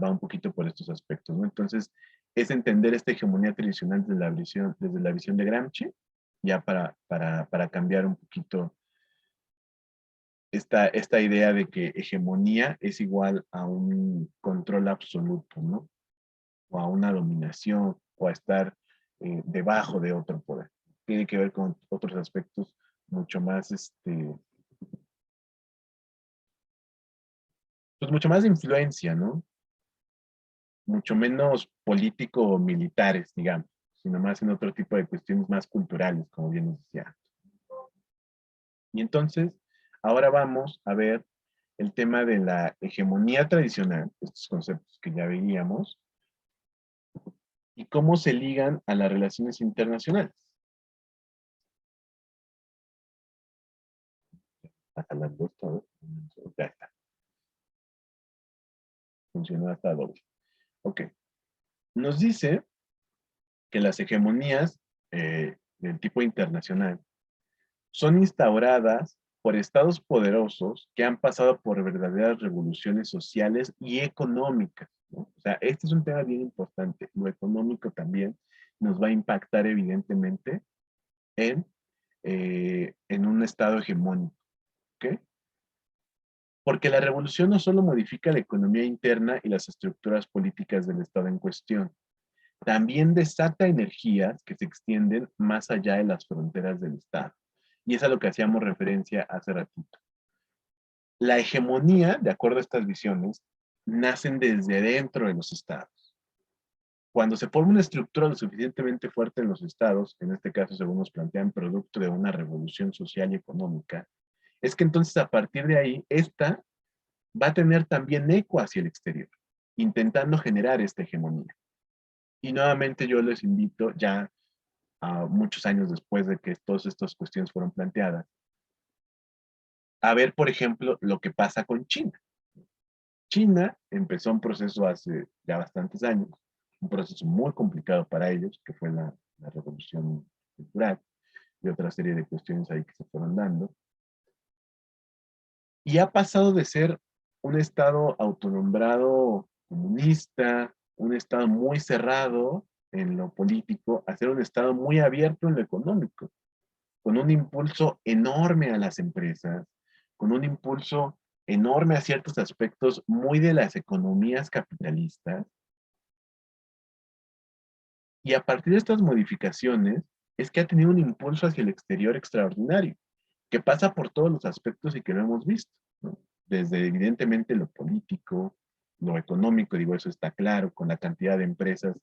va un poquito por estos aspectos, ¿no? Entonces es entender esta hegemonía tradicional desde la visión de Gramsci, ya para cambiar un poquito esta idea de que hegemonía es igual a un control absoluto, ¿no? O a una dominación, o a estar debajo de otro poder. Tiene que ver con otros aspectos mucho más, pues mucho más de influencia, ¿no? Mucho menos político o militares, digamos, sino más en otro tipo de cuestiones más culturales, como bien nos decía. Y entonces, ahora vamos a ver el tema de la hegemonía tradicional, estos conceptos que ya veíamos, y cómo se ligan a las relaciones internacionales. Hasta las dos, todo. Ya está. Funcionó hasta doble. Ok. Nos dice que las hegemonías del tipo internacional son instauradas por estados poderosos que han pasado por verdaderas revoluciones sociales y económicas, ¿no? O sea, este es un tema bien importante. Lo económico también nos va a impactar evidentemente en un estado hegemónico. ¿Ok? Porque la revolución no solo modifica la economía interna y las estructuras políticas del estado en cuestión, también desata energías que se extienden más allá de las fronteras del estado. Y es a lo que hacíamos referencia hace ratito. La hegemonía, de acuerdo a estas visiones, nacen desde dentro de los estados. Cuando se forma una estructura lo suficientemente fuerte en los estados, en este caso, según nos plantean, producto de una revolución social y económica, es que entonces a partir de ahí, esta va a tener también eco hacia el exterior, intentando generar esta hegemonía. Y nuevamente yo les invito ya a muchos años después de que todas estas cuestiones fueron planteadas, a ver, por ejemplo, lo que pasa con China. China empezó un proceso hace ya bastantes años, un proceso muy complicado para ellos, que fue la revolución cultural y otra serie de cuestiones ahí que se fueron dando. Y ha pasado de ser un estado autonombrado comunista, un estado muy cerrado en lo político, a ser un estado muy abierto en lo económico, con un impulso enorme a las empresas, con un impulso enorme a ciertos aspectos muy de las economías capitalistas. Y a partir de estas modificaciones es que ha tenido un impulso hacia el exterior extraordinario, que pasa por todos los aspectos y que lo hemos visto, ¿no? Desde evidentemente lo político, lo económico, digo, eso está claro, con la cantidad de empresas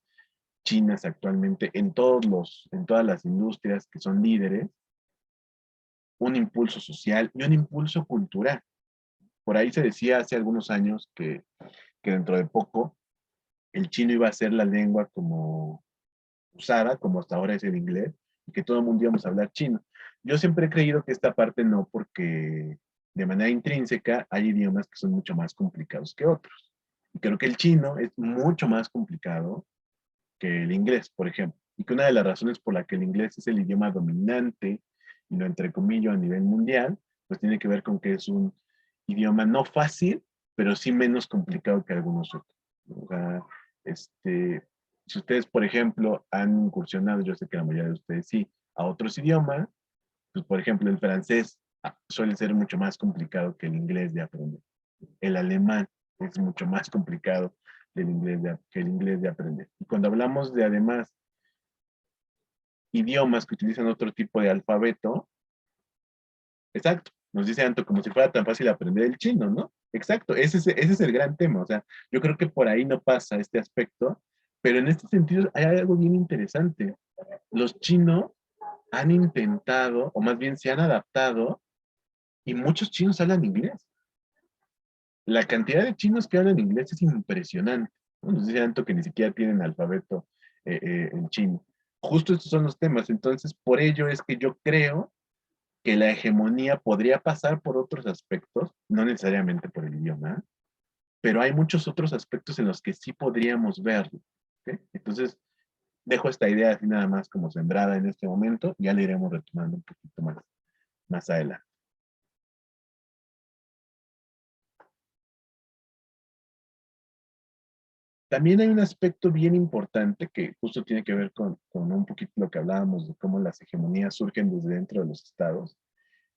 chinas actualmente en todas las industrias que son líderes, un impulso social y un impulso cultural. Por ahí se decía hace algunos años que dentro de poco el chino iba a ser la lengua como usada, como hasta ahora es el inglés, y que todo el mundo íbamos a hablar chino. Yo siempre he creído que esta parte no, porque de manera intrínseca hay idiomas que son mucho más complicados que otros. Y creo que el chino es mucho más complicado que el inglés, por ejemplo. Y que una de las razones por la que el inglés es el idioma dominante, y lo entrecomillo a nivel mundial, pues tiene que ver con que es un idioma no fácil, pero sí menos complicado que algunos otros. O sea, si ustedes, por ejemplo, han incursionado, yo sé que la mayoría de ustedes sí, a otros idiomas, pues por ejemplo el francés suele ser mucho más complicado que el inglés de aprender. El alemán es mucho más complicado que el inglés de aprender. Y cuando hablamos de además idiomas que utilizan otro tipo de alfabeto, exacto, nos dice Anto como si fuera tan fácil aprender el chino, ¿no? Exacto, ese es el gran tema, o sea, yo creo que por ahí no pasa este aspecto, pero en este sentido hay algo bien interesante. Los chinos han intentado, o más bien se han adaptado, y muchos chinos hablan inglés. La cantidad de chinos que hablan inglés es impresionante. ¿No? Nos dice Anto que ni siquiera tienen alfabeto en chino. Justo estos son los temas. Entonces, por ello es que yo creo que la hegemonía podría pasar por otros aspectos, no necesariamente por el idioma, pero hay muchos otros aspectos en los que sí podríamos verlo. ¿Okay? Entonces, dejo esta idea así nada más como sembrada en este momento, y ya le iremos retomando un poquito más adelante. También hay un aspecto bien importante que justo tiene que ver con un poquito lo que hablábamos de cómo las hegemonías surgen desde dentro de los estados,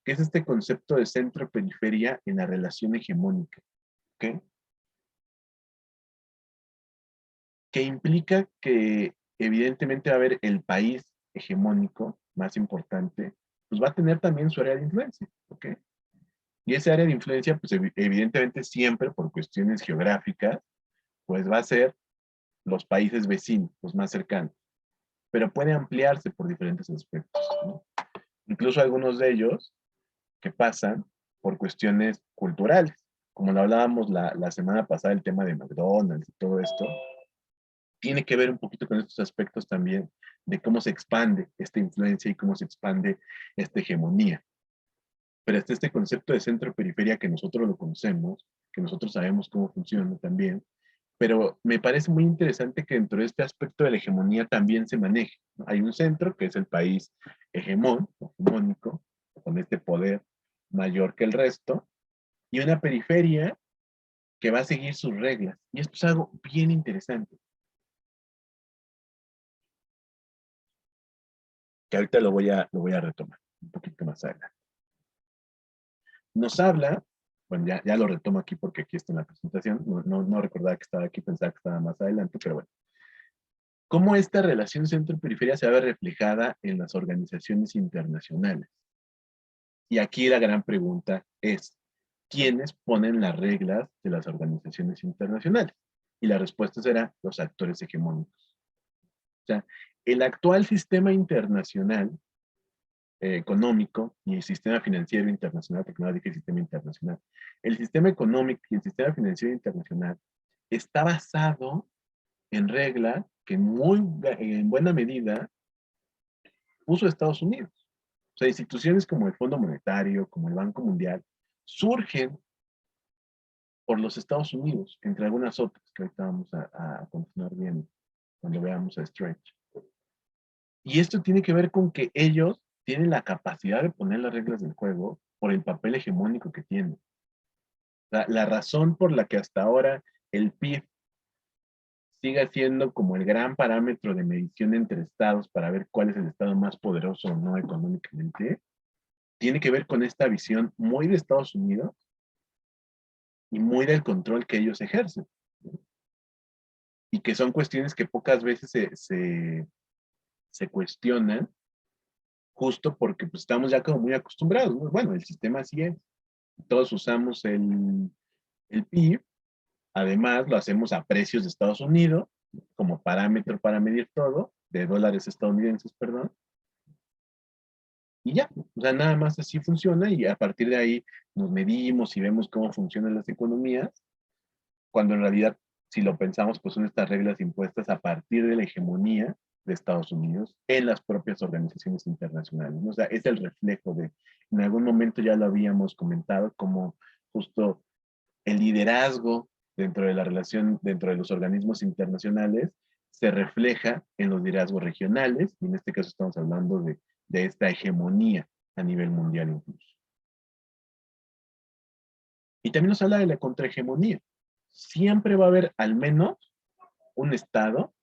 que es este concepto de centro-periferia en la relación hegemónica, ¿ok? Que implica que evidentemente va a haber el país hegemónico más importante, pues va a tener también su área de influencia, ¿ok? Y esa área de influencia, pues evidentemente siempre por cuestiones geográficas, pues va a ser los países vecinos, los más cercanos, pero puede ampliarse por diferentes aspectos, ¿no? Incluso algunos de ellos que pasan por cuestiones culturales, como lo hablábamos la semana pasada, el tema de McDonald's y todo esto, tiene que ver un poquito con estos aspectos también de cómo se expande esta influencia y cómo se expande esta hegemonía. Pero este concepto de centro-periferia que nosotros lo conocemos, que nosotros sabemos cómo funciona también, pero me parece muy interesante que dentro de este aspecto de la hegemonía también se maneje, ¿no? Hay un centro, que es el país hegemónico, con este poder mayor que el resto, y una periferia que va a seguir sus reglas. Y esto es algo bien interesante, que ahorita lo voy a retomar un poquito más adelante. Nos habla, bueno, ya lo retomo aquí porque aquí está en la presentación, no recordaba que estaba aquí, pensaba que estaba más adelante, pero bueno. ¿Cómo esta relación centro-periferia se ve reflejada en las organizaciones internacionales? Y aquí la gran pregunta es, ¿quiénes ponen las reglas de las organizaciones internacionales? Y la respuesta será los actores hegemónicos. O sea, el actual sistema internacional económico y el sistema financiero internacional, porque no dije sistema internacional, el sistema económico y el sistema financiero internacional está basado en reglas que en buena medida puso Estados Unidos. O sea, instituciones como el Fondo Monetario, como el Banco Mundial, surgen por los Estados Unidos, entre algunas otras que ahorita vamos a continuar viendo cuando veamos a Stretch. Y esto tiene que ver con que ellos tienen la capacidad de poner las reglas del juego por el papel hegemónico que tienen. La razón por la que hasta ahora el PIB sigue siendo como el gran parámetro de medición entre estados para ver cuál es el estado más poderoso o no económicamente, tiene que ver con esta visión muy de Estados Unidos y muy del control que ellos ejercen. Y que son cuestiones que pocas veces se cuestionan, justo porque pues, estamos ya como muy acostumbrados, ¿no? Bueno, el sistema así es. Todos usamos el PIB, además lo hacemos a precios de Estados Unidos, como parámetro para medir todo, de dólares estadounidenses, perdón. Y ya, o sea, nada más así funciona y a partir de ahí nos medimos y vemos cómo funcionan las economías, cuando en realidad, si lo pensamos, pues son estas reglas impuestas a partir de la hegemonía de Estados Unidos en las propias organizaciones internacionales, ¿no? O sea, es el reflejo de, en algún momento ya lo habíamos comentado, como justo el liderazgo dentro de la relación, dentro de los organismos internacionales, se refleja en los liderazgos regionales, y en este caso estamos hablando de esta hegemonía a nivel mundial incluso. Y también nos habla de la contrahegemonía. Siempre va a haber al menos un Estado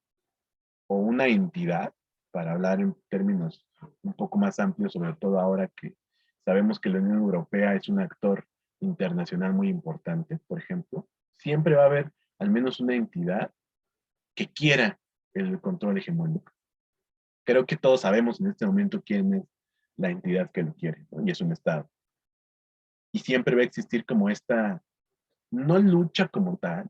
o una entidad, para hablar en términos un poco más amplios, sobre todo ahora que sabemos que la Unión Europea es un actor internacional muy importante, por ejemplo, siempre va a haber al menos una entidad que quiera el control hegemónico. Creo que todos sabemos en este momento quién es la entidad que lo quiere, ¿no? Y es un Estado. Y siempre va a existir como esta, no lucha como tal,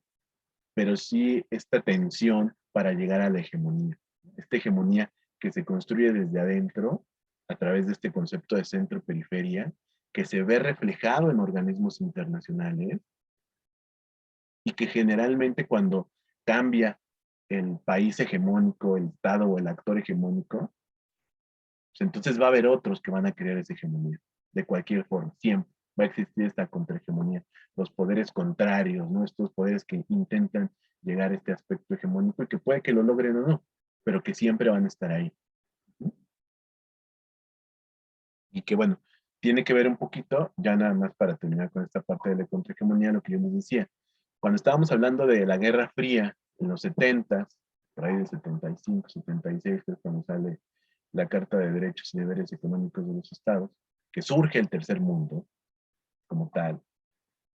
pero sí esta tensión para llegar a la hegemonía. Esta hegemonía que se construye desde adentro a través de este concepto de centro-periferia, que se ve reflejado en organismos internacionales y que generalmente cuando cambia el país hegemónico, el Estado o el actor hegemónico, pues entonces va a haber otros que van a querer esa hegemonía, de cualquier forma, siempre va a existir esta contrahegemonía, los poderes contrarios, ¿no? Estos poderes que intentan llegar a este aspecto hegemónico y que puede que lo logren o no, pero que siempre van a estar ahí. Y que bueno, tiene que ver un poquito, ya nada más para terminar con esta parte de la contrahegemonía, lo que yo les decía. Cuando estábamos hablando de la Guerra Fría en los 70s, por ahí de 75, 76, que es cuando sale la Carta de Derechos y Deberes Económicos de los Estados, que surge el tercer mundo como tal,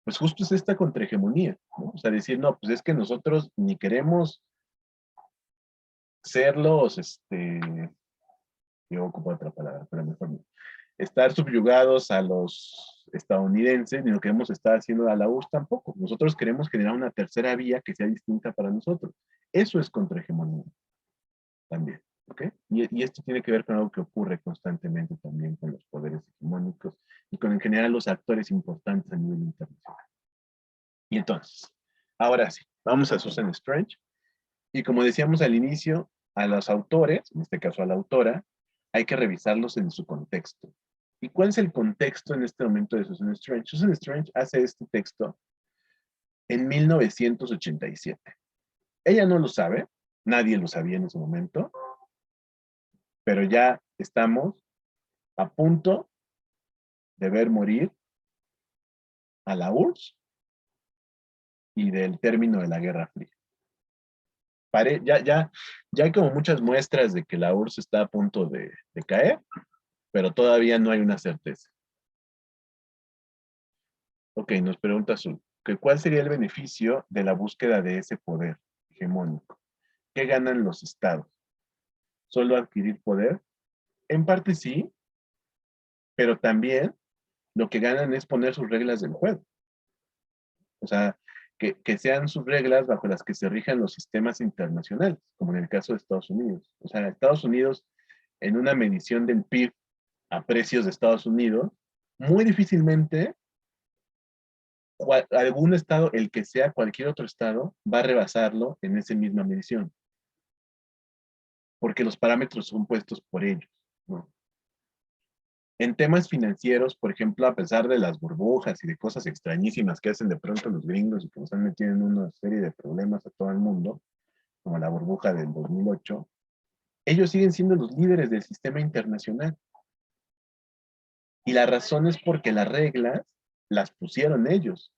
pues justo es esta contrahegemonía, ¿no? O sea, decir, no, pues es que nosotros ni queremos ser los, yo ocupo otra palabra, pero mejor no, estar subyugados a los estadounidenses, ni lo queremos estar haciendo a la URSS tampoco. Nosotros queremos generar una tercera vía que sea distinta para nosotros. Eso es contrahegemonía también, ¿ok? Y esto tiene que ver con algo que ocurre constantemente también con los poderes hegemónicos y con en general los actores importantes a nivel internacional. Y entonces, ahora sí, vamos a Susan Strange. Y como decíamos al inicio, a los autores, en este caso a la autora, hay que revisarlos en su contexto. ¿Y cuál es el contexto en este momento de Susan Strange? Susan Strange hace este texto en 1987. Ella no lo sabe, nadie lo sabía en ese momento, pero ya estamos a punto de ver morir a la URSS y del término de la Guerra Fría. Ya hay como muchas muestras de que la URSS está a punto de caer, pero todavía no hay una certeza. Ok, nos pregunta Azul, ¿cuál sería el beneficio de la búsqueda de ese poder hegemónico? ¿Qué ganan los estados? ¿Solo adquirir poder? En parte sí, pero también lo que ganan es poner sus reglas del juego. O sea, que sean sus reglas bajo las que se rijan los sistemas internacionales, como en el caso de Estados Unidos. O sea, Estados Unidos, en una medición del PIB a precios de Estados Unidos, muy difícilmente algún estado, el que sea cualquier otro estado, va a rebasarlo en esa misma medición. Porque los parámetros son puestos por ellos, ¿no? En temas financieros, por ejemplo, a pesar de las burbujas y de cosas extrañísimas que hacen de pronto los gringos y que nos han metido en una serie de problemas a todo el mundo, como la burbuja del 2008, ellos siguen siendo los líderes del sistema internacional. Y la razón es porque las reglas las pusieron ellos.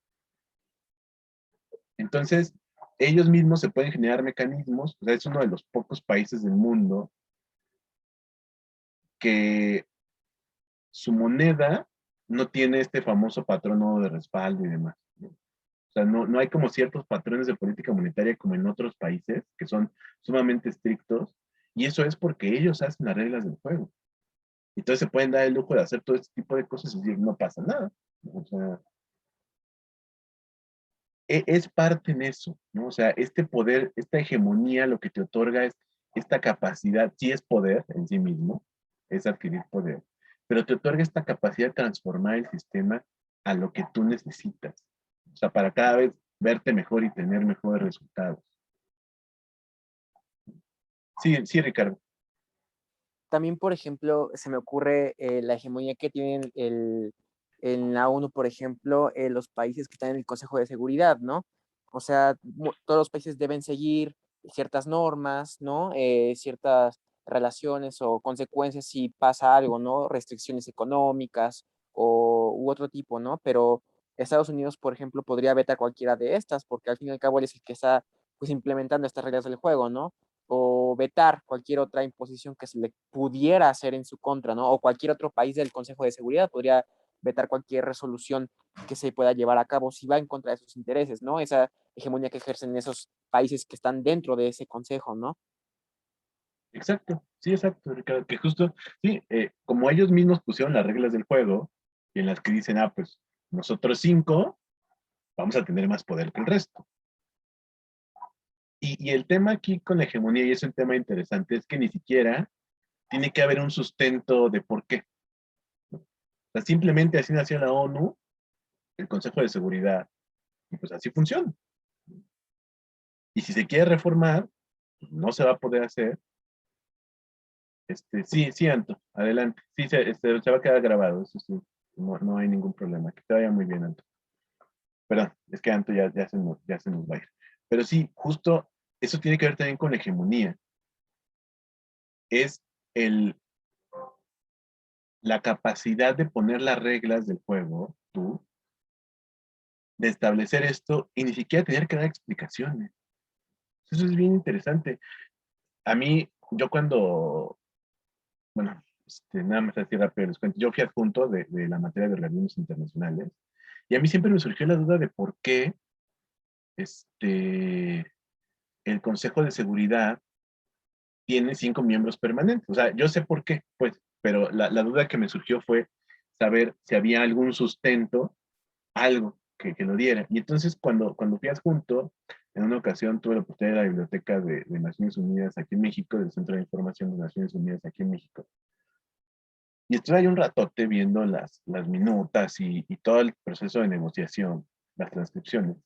Entonces, ellos mismos se pueden generar mecanismos, o sea, es uno de los pocos países del mundo que su moneda no tiene este famoso patrono de respaldo y demás, ¿no? O sea, no hay como ciertos patrones de política monetaria como en otros países, que son sumamente estrictos, y eso es porque ellos hacen las reglas del juego. Entonces se pueden dar el lujo de hacer todo este tipo de cosas y decir, no pasa nada, ¿no? O sea, es parte en eso, ¿no? O sea, este poder, esta hegemonía, lo que te otorga es esta capacidad, sí es poder en sí mismo, es adquirir poder, pero te otorga esta capacidad de transformar el sistema a lo que tú necesitas. O sea, para cada vez verte mejor y tener mejores resultados. Sí, sí, Ricardo. También, por ejemplo, se me ocurre la hegemonía que tienen en la ONU, por ejemplo, los países que están en el Consejo de Seguridad, ¿no? O sea, todos los países deben seguir ciertas normas, ¿no? Ciertas relaciones o consecuencias si pasa algo, ¿no? Restricciones económicas u otro tipo, ¿no? Pero Estados Unidos, por ejemplo, podría vetar cualquiera de estas, porque al fin y al cabo él es el que está pues implementando estas reglas del juego, ¿no? O vetar cualquier otra imposición que se le pudiera hacer en su contra, ¿no? O cualquier otro país del Consejo de Seguridad podría vetar cualquier resolución que se pueda llevar a cabo si va en contra de sus intereses, ¿no? Esa hegemonía que ejercen esos países que están dentro de ese consejo, ¿no? Exacto, sí, exacto, Ricardo, que justo, sí, como ellos mismos pusieron las reglas del juego, y en las que dicen, ah, pues nosotros 5 vamos a tener más poder que el resto. Y el tema aquí con la hegemonía, y es un tema interesante, es que ni siquiera tiene que haber un sustento de por qué. O sea, simplemente así nació la ONU, el Consejo de Seguridad, y pues así funciona. Y si se quiere reformar, pues no se va a poder hacer. Sí, sí, Anto, adelante. Sí, se va a quedar grabado, eso sí, no hay ningún problema. Que te vaya muy bien, Anto. Perdón, es que Anto ya se nos va a ir. Pero sí, justo eso tiene que ver también con la hegemonía. Es la capacidad de poner las reglas del juego, tú, de establecer esto y ni siquiera tener que dar explicaciones. Eso es bien interesante. A mí, yo cuando, bueno, nada más así rápido les cuento, yo fui adjunto de la materia de organismos internacionales y a mí siempre me surgió la duda de por qué el Consejo de Seguridad tiene 5 miembros permanentes. O sea, yo sé por qué, pues, pero la duda que me surgió fue saber si había algún sustento, algo que lo diera. Y entonces cuando fui adjunto, en una ocasión tuve la oportunidad de la Biblioteca de Naciones Unidas aquí en México, del Centro de Información de Naciones Unidas aquí en México. Y estuve ahí un ratote viendo las minutas y todo el proceso de negociación, las transcripciones.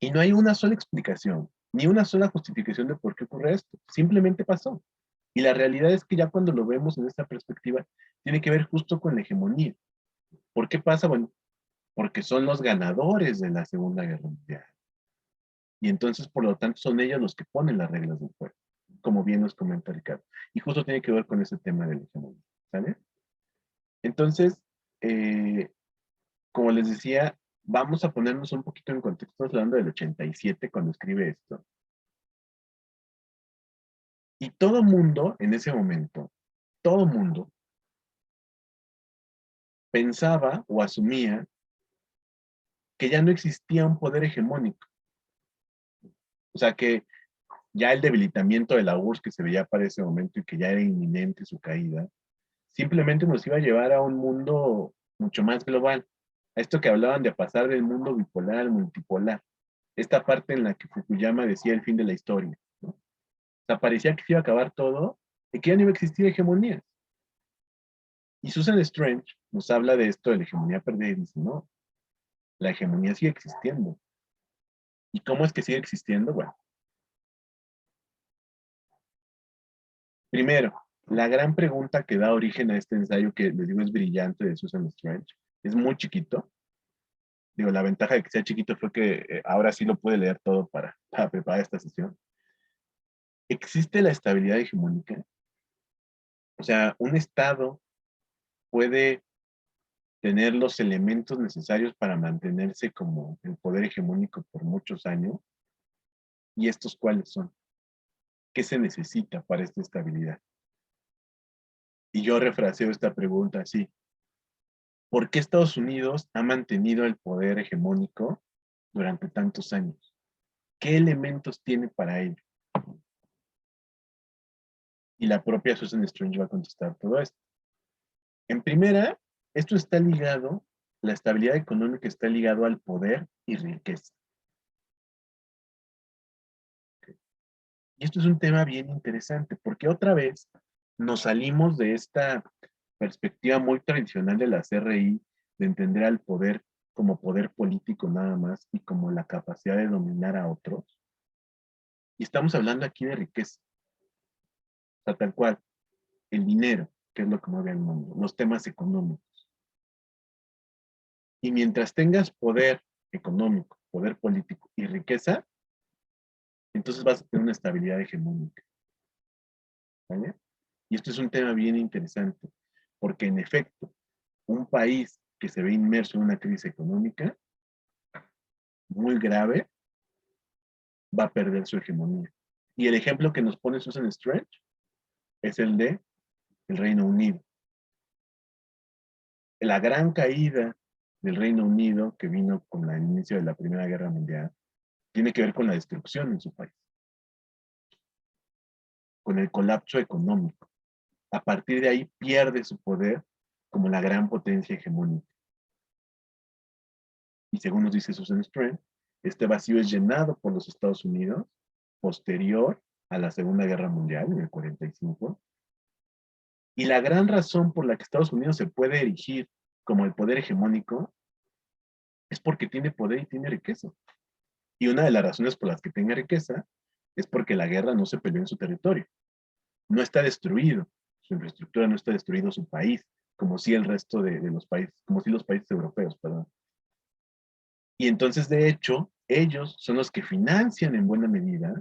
Y no hay una sola explicación, ni una sola justificación de por qué ocurre esto. Simplemente pasó. Y la realidad es que ya cuando lo vemos en esta perspectiva, tiene que ver justo con la hegemonía. ¿Por qué pasa? Bueno, porque son los ganadores de la Segunda Guerra Mundial. Y entonces, por lo tanto, son ellos los que ponen las reglas del juego, como bien nos comenta Ricardo. Y justo tiene que ver con ese tema de la hegemonía. ¿Sale? Entonces, eh, como les decía, vamos a ponernos un poquito en contexto. Estamos hablando del 87 cuando escribe esto. Y todo mundo, en ese momento, todo mundo pensaba o asumía que ya no existía un poder hegemónico. O sea, que ya el debilitamiento de la URSS que se veía para ese momento y que ya era inminente su caída, simplemente nos iba a llevar a un mundo mucho más global. A esto que hablaban de pasar del mundo bipolar al multipolar. Esta parte en la que Fukuyama decía el fin de la historia, ¿no? O sea, parecía que se iba a acabar todo y que ya no iba a existir hegemonías. Y Susan Strange nos habla de esto, de la hegemonía perdida, y dice, no, la hegemonía sigue existiendo. ¿Y cómo es que sigue existiendo? Bueno, primero, la gran pregunta que da origen a este ensayo, que les digo es brillante, de Susan Strange, es muy chiquito. Digo, la ventaja de que sea chiquito fue que ahora sí lo pude leer todo para preparar esta sesión. ¿Existe la estabilidad hegemónica? O sea, un Estado puede tener los elementos necesarios para mantenerse como el poder hegemónico por muchos años. ¿Y estos cuáles son? ¿Qué se necesita para esta estabilidad? Y yo refraseo esta pregunta así. ¿Por qué Estados Unidos ha mantenido el poder hegemónico durante tantos años? ¿Qué elementos tiene para ello? Y la propia Susan Strange va a contestar todo esto. En primera, esto está ligado, la estabilidad económica está ligado al poder y riqueza. Y esto es un tema bien interesante, porque otra vez nos salimos de esta perspectiva muy tradicional de la CRI, de entender al poder como poder político nada más y como la capacidad de dominar a otros. Y estamos hablando aquí de riqueza. O sea, tal cual, el dinero, que es lo que mueve al mundo, los temas económicos. Y mientras tengas poder económico, poder político y riqueza, entonces vas a tener una estabilidad hegemónica. ¿Vale? Y esto es un tema bien interesante, porque en efecto, un país que se ve inmerso en una crisis económica muy grave va a perder su hegemonía. Y el ejemplo que nos pone Susan Strange es el de el Reino Unido. La gran caída del Reino Unido que vino con el inicio de la Primera Guerra Mundial tiene que ver con la destrucción en su país, con el colapso económico. A partir de ahí pierde su poder como la gran potencia hegemónica. Y según nos dice Susan Strange, este vacío es llenado por los Estados Unidos posterior a la Segunda Guerra Mundial, en el 45. Y la gran razón por la que Estados Unidos se puede erigir como el poder hegemónico es porque tiene poder y tiene riqueza. Y una de las razones por las que tenga riqueza es porque la guerra no se peleó en su territorio. No está destruido, su infraestructura no está destruido, su país, como si el resto de los países, como si los países europeos, perdón. Y entonces, de hecho, ellos son los que financian en buena medida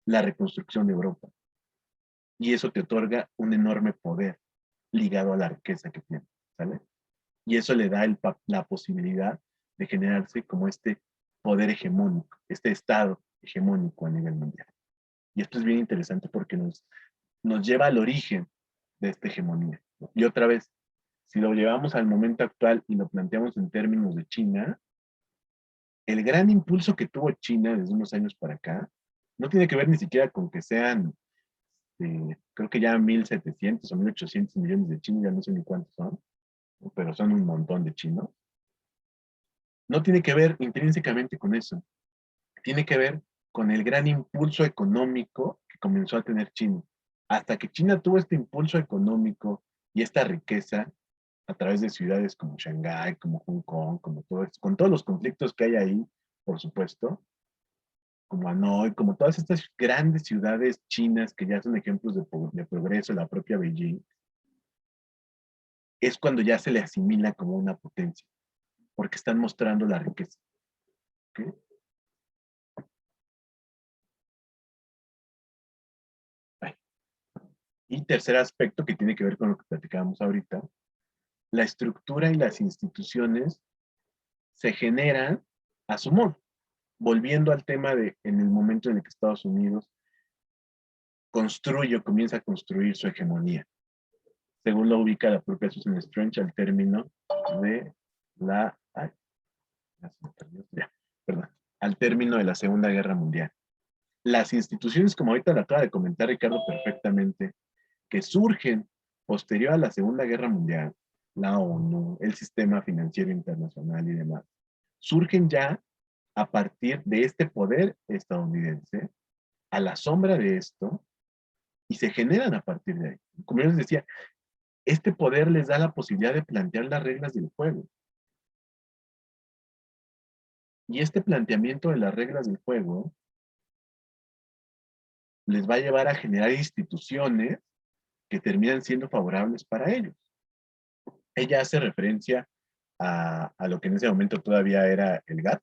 la reconstrucción de Europa. Y eso te otorga un enorme poder ligado a la riqueza que tiene, ¿sale? Y eso le da la posibilidad de generarse como este poder hegemónico, este estado hegemónico a nivel mundial. Y esto es bien interesante porque nos lleva al origen de esta hegemonía. Y otra vez, si lo llevamos al momento actual y lo planteamos en términos de China, el gran impulso que tuvo China desde unos años para acá no tiene que ver ni siquiera con que sean, creo que ya 1.700 o 1.800 millones de chinos, ya no sé ni cuántos son, pero son un montón de chinos. No tiene que ver intrínsecamente con eso. Tiene que ver con el gran impulso económico que comenzó a tener China. Hasta que China tuvo este impulso económico y esta riqueza a través de ciudades como Shanghái, como Hong Kong, como todo esto, con todos los conflictos que hay ahí, por supuesto, como Hanoi, como todas estas grandes ciudades chinas que ya son ejemplos de progreso, la propia Beijing, es cuando ya se le asimila como una potencia, porque están mostrando la riqueza. ¿Okay? Y tercer aspecto que tiene que ver con lo que platicábamos ahorita, la estructura y las instituciones se generan a su modo. Volviendo al tema de en el momento en el que Estados Unidos comienza a construir su hegemonía, según lo ubica la propia Susan Strange al término de la, perdón, al término de la Segunda Guerra Mundial. Las instituciones, como ahorita lo acaba de comentar Ricardo perfectamente, que surgen posterior a la Segunda Guerra Mundial, la ONU, el sistema financiero internacional y demás, surgen ya a partir de este poder estadounidense, a la sombra de esto, y se generan a partir de ahí. Como yo les decía, este poder les da la posibilidad de plantear las reglas del juego. Y este planteamiento de las reglas del juego les va a llevar a generar instituciones que terminan siendo favorables para ellos. Ella hace referencia a lo que en ese momento todavía era el GATT,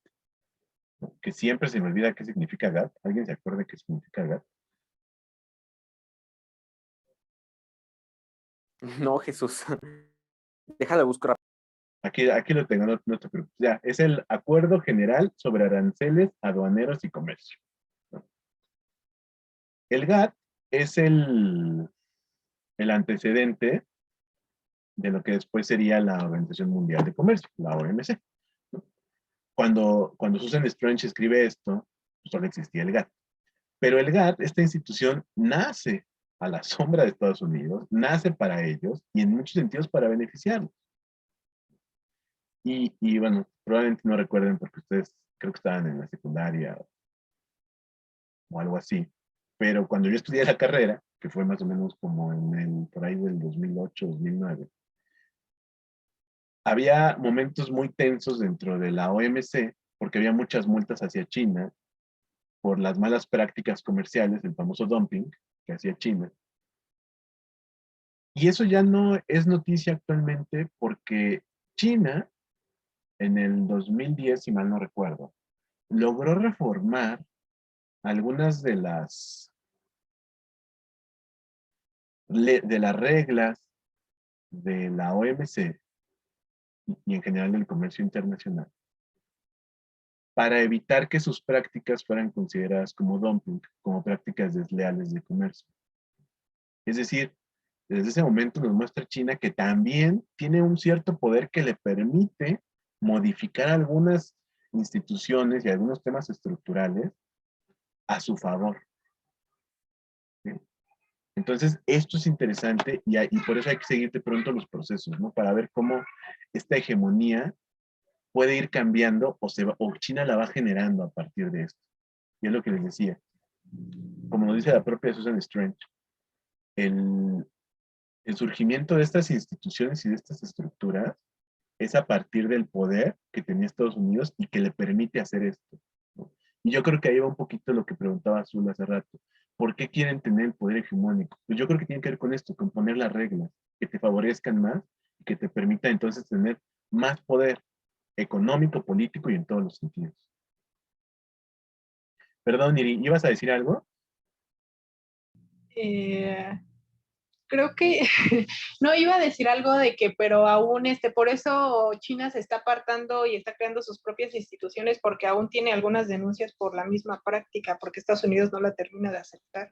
¿no? Que siempre se me olvida qué significa GATT. ¿Alguien se acuerda qué significa GATT? No, Jesús. Déjala buscar. Aquí lo tengo, no te preocupes. Ya, es el Acuerdo General sobre Aranceles, Aduaneros y Comercio, ¿no? El GATT es el antecedente de lo que después sería la Organización Mundial de Comercio, la OMC, ¿no? Cuando Susan Strange escribe esto, pues solo existía el GATT. Pero el GATT, esta institución, nace a la sombra de Estados Unidos, nace para ellos y en muchos sentidos para beneficiarlos. Y bueno, probablemente no recuerden porque ustedes creo que estaban en la secundaria o algo así, pero cuando yo estudié la carrera, que fue más o menos como por ahí del 2008, 2009, había momentos muy tensos dentro de la OMC porque había muchas multas hacia China por las malas prácticas comerciales, el famoso dumping que hacía China. Y eso ya no es noticia actualmente porque China, en el 2010, si mal no recuerdo, logró reformar algunas de las reglas de la OMC y en general del comercio internacional para evitar que sus prácticas fueran consideradas como dumping, como prácticas desleales de comercio. Es decir, desde ese momento nos muestra China que también tiene un cierto poder que le permite modificar algunas instituciones y algunos temas estructurales a su favor, ¿sí? Entonces, esto es interesante y por eso hay que seguir de pronto los procesos, ¿no? Para ver cómo esta hegemonía puede ir cambiando o China la va generando a partir de esto. Y es lo que les decía. Como nos dice la propia Susan Strange, el, el surgimiento de estas instituciones y de estas estructuras es a partir del poder que tenía Estados Unidos y que le permite hacer esto, ¿no? Y yo creo que ahí va un poquito lo que preguntaba Azul hace rato. ¿Por qué quieren tener el poder hegemónico? Pues yo creo que tiene que ver con esto, con poner las reglas que te favorezcan más y que te permita entonces tener más poder económico, político y en todos los sentidos. Perdón, Iri, ¿ibas a decir algo? Eh, Creo que no iba a decir algo de que, pero aún por eso China se está apartando y está creando sus propias instituciones porque aún tiene algunas denuncias por la misma práctica, porque Estados Unidos no la termina de aceptar.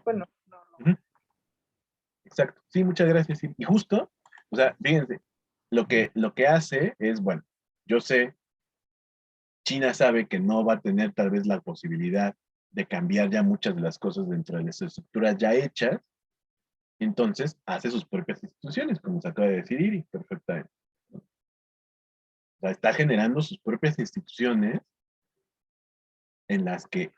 Bueno, no. Exacto. Sí, muchas gracias. Y justo, o sea, fíjense, lo que hace es, bueno, yo sé, China sabe que no va a tener tal vez la posibilidad de cambiar ya muchas de las cosas dentro de las estructuras ya hechas, entonces hace sus propias instituciones, como se acaba de decir Iri, perfectamente, ¿no? O sea, está generando sus propias instituciones en las que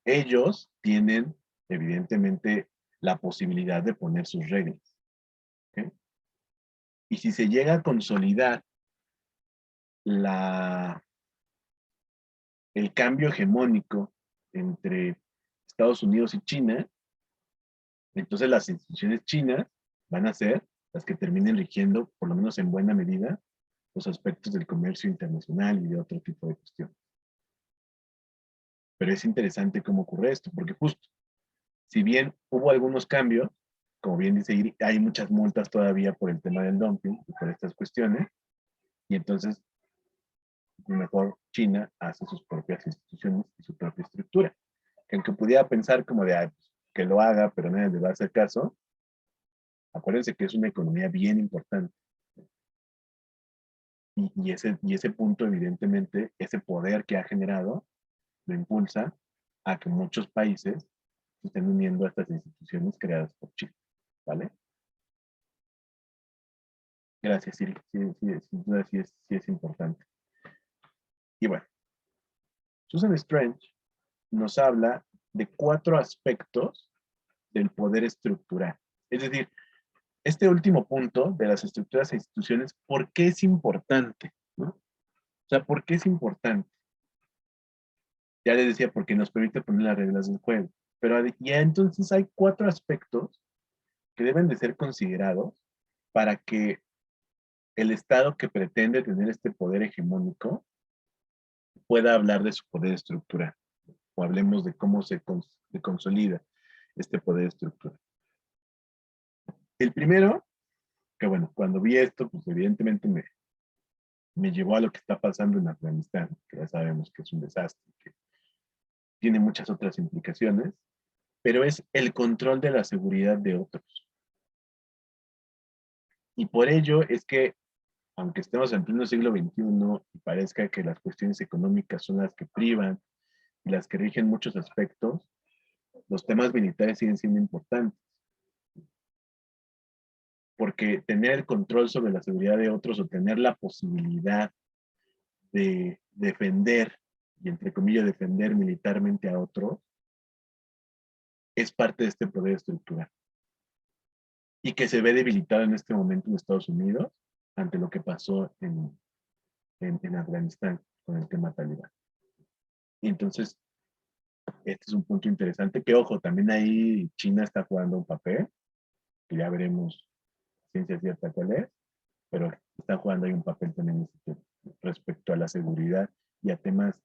ellos tienen, evidentemente, la posibilidad de poner sus reglas, ¿ok? Y si se llega a consolidar la, el cambio hegemónico entre Estados Unidos y China, entonces las instituciones chinas van a ser las que terminen rigiendo, por lo menos en buena medida, los aspectos del comercio internacional y de otro tipo de cuestiones. Pero es interesante cómo ocurre esto, porque justo, si bien hubo algunos cambios, como bien dice Iri, hay muchas multas todavía por el tema del dumping y por estas cuestiones, y entonces mejor China hace sus propias instituciones y su propia estructura. Que aunque pudiera pensar como de pues, que lo haga, pero nadie le va a hacer caso, acuérdense que es una economía bien importante. Y ese punto, evidentemente, ese poder que ha generado, lo impulsa a que muchos países se estén uniendo a estas instituciones creadas por China, ¿vale? Gracias, Siri. Sí, sí, sin duda sí es importante. Y bueno, Susan Strange nos habla de 4 aspectos del poder estructural. Es decir, este último punto de las estructuras e instituciones, ¿por qué es importante? ¿No? O sea, ¿por qué es importante? Ya les decía, porque nos permite poner las reglas del juego. Pero ya entonces hay 4 aspectos que deben de ser considerados para que el Estado que pretende tener este poder hegemónico pueda hablar de su poder estructural. O hablemos de cómo se consolida este poder estructural. El primero, que bueno, cuando vi esto, pues evidentemente me llevó a lo que está pasando en Afganistán, que ya sabemos que es un desastre, que tiene muchas otras implicaciones, pero es el control de la seguridad de otros. Y por ello es que, aunque estemos en pleno siglo XXI y parezca que las cuestiones económicas son las que privan y las que rigen muchos aspectos, los temas militares siguen siendo importantes. Porque tener el control sobre la seguridad de otros o tener la posibilidad de defender, y entre comillas defender militarmente a otros, es parte de este poder estructural. Y que se ve debilitado en este momento en Estados Unidos ante lo que pasó en Afganistán con el tema talibán. Y entonces, este es un punto interesante que, ojo, también ahí China está jugando un papel, que ya veremos ciencia cierta cuál es, pero está jugando ahí un papel también respecto a la seguridad y a temas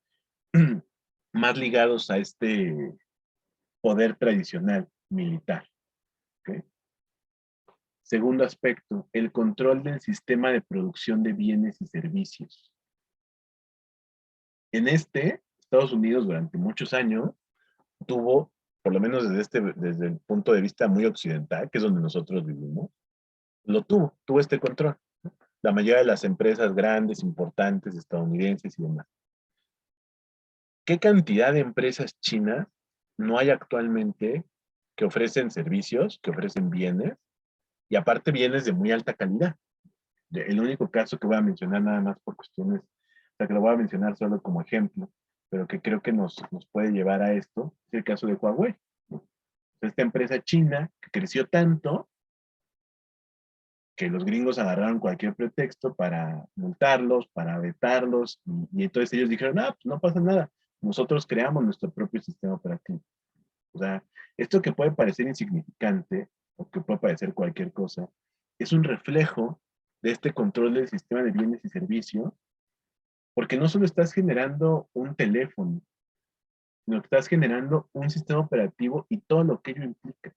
más ligados a este poder tradicional militar. ¿Okay? Segundo aspecto, el control del sistema de producción de bienes y servicios. En Estados Unidos durante muchos años tuvo, por lo menos desde el punto de vista muy occidental, que es donde nosotros vivimos, tuvo este control. La mayoría de las empresas grandes, importantes, estadounidenses y demás. ¿Qué cantidad de empresas chinas no hay actualmente que ofrecen servicios, que ofrecen bienes, y aparte bienes de muy alta calidad? El único caso que voy a mencionar nada más por cuestiones, o sea, que lo voy a mencionar solo como ejemplo, pero que creo que nos puede llevar a esto, es el caso de Huawei. Esta empresa china que creció tanto que los gringos agarraron cualquier pretexto para multarlos, para vetarlos, y entonces ellos dijeron, pues no pasa nada, nosotros creamos nuestro propio sistema operativo. O sea, esto que puede parecer insignificante, o que puede parecer cualquier cosa, es un reflejo de este control del sistema de bienes y servicios, porque no solo estás generando un teléfono, sino que estás generando un sistema operativo y todo lo que ello implica.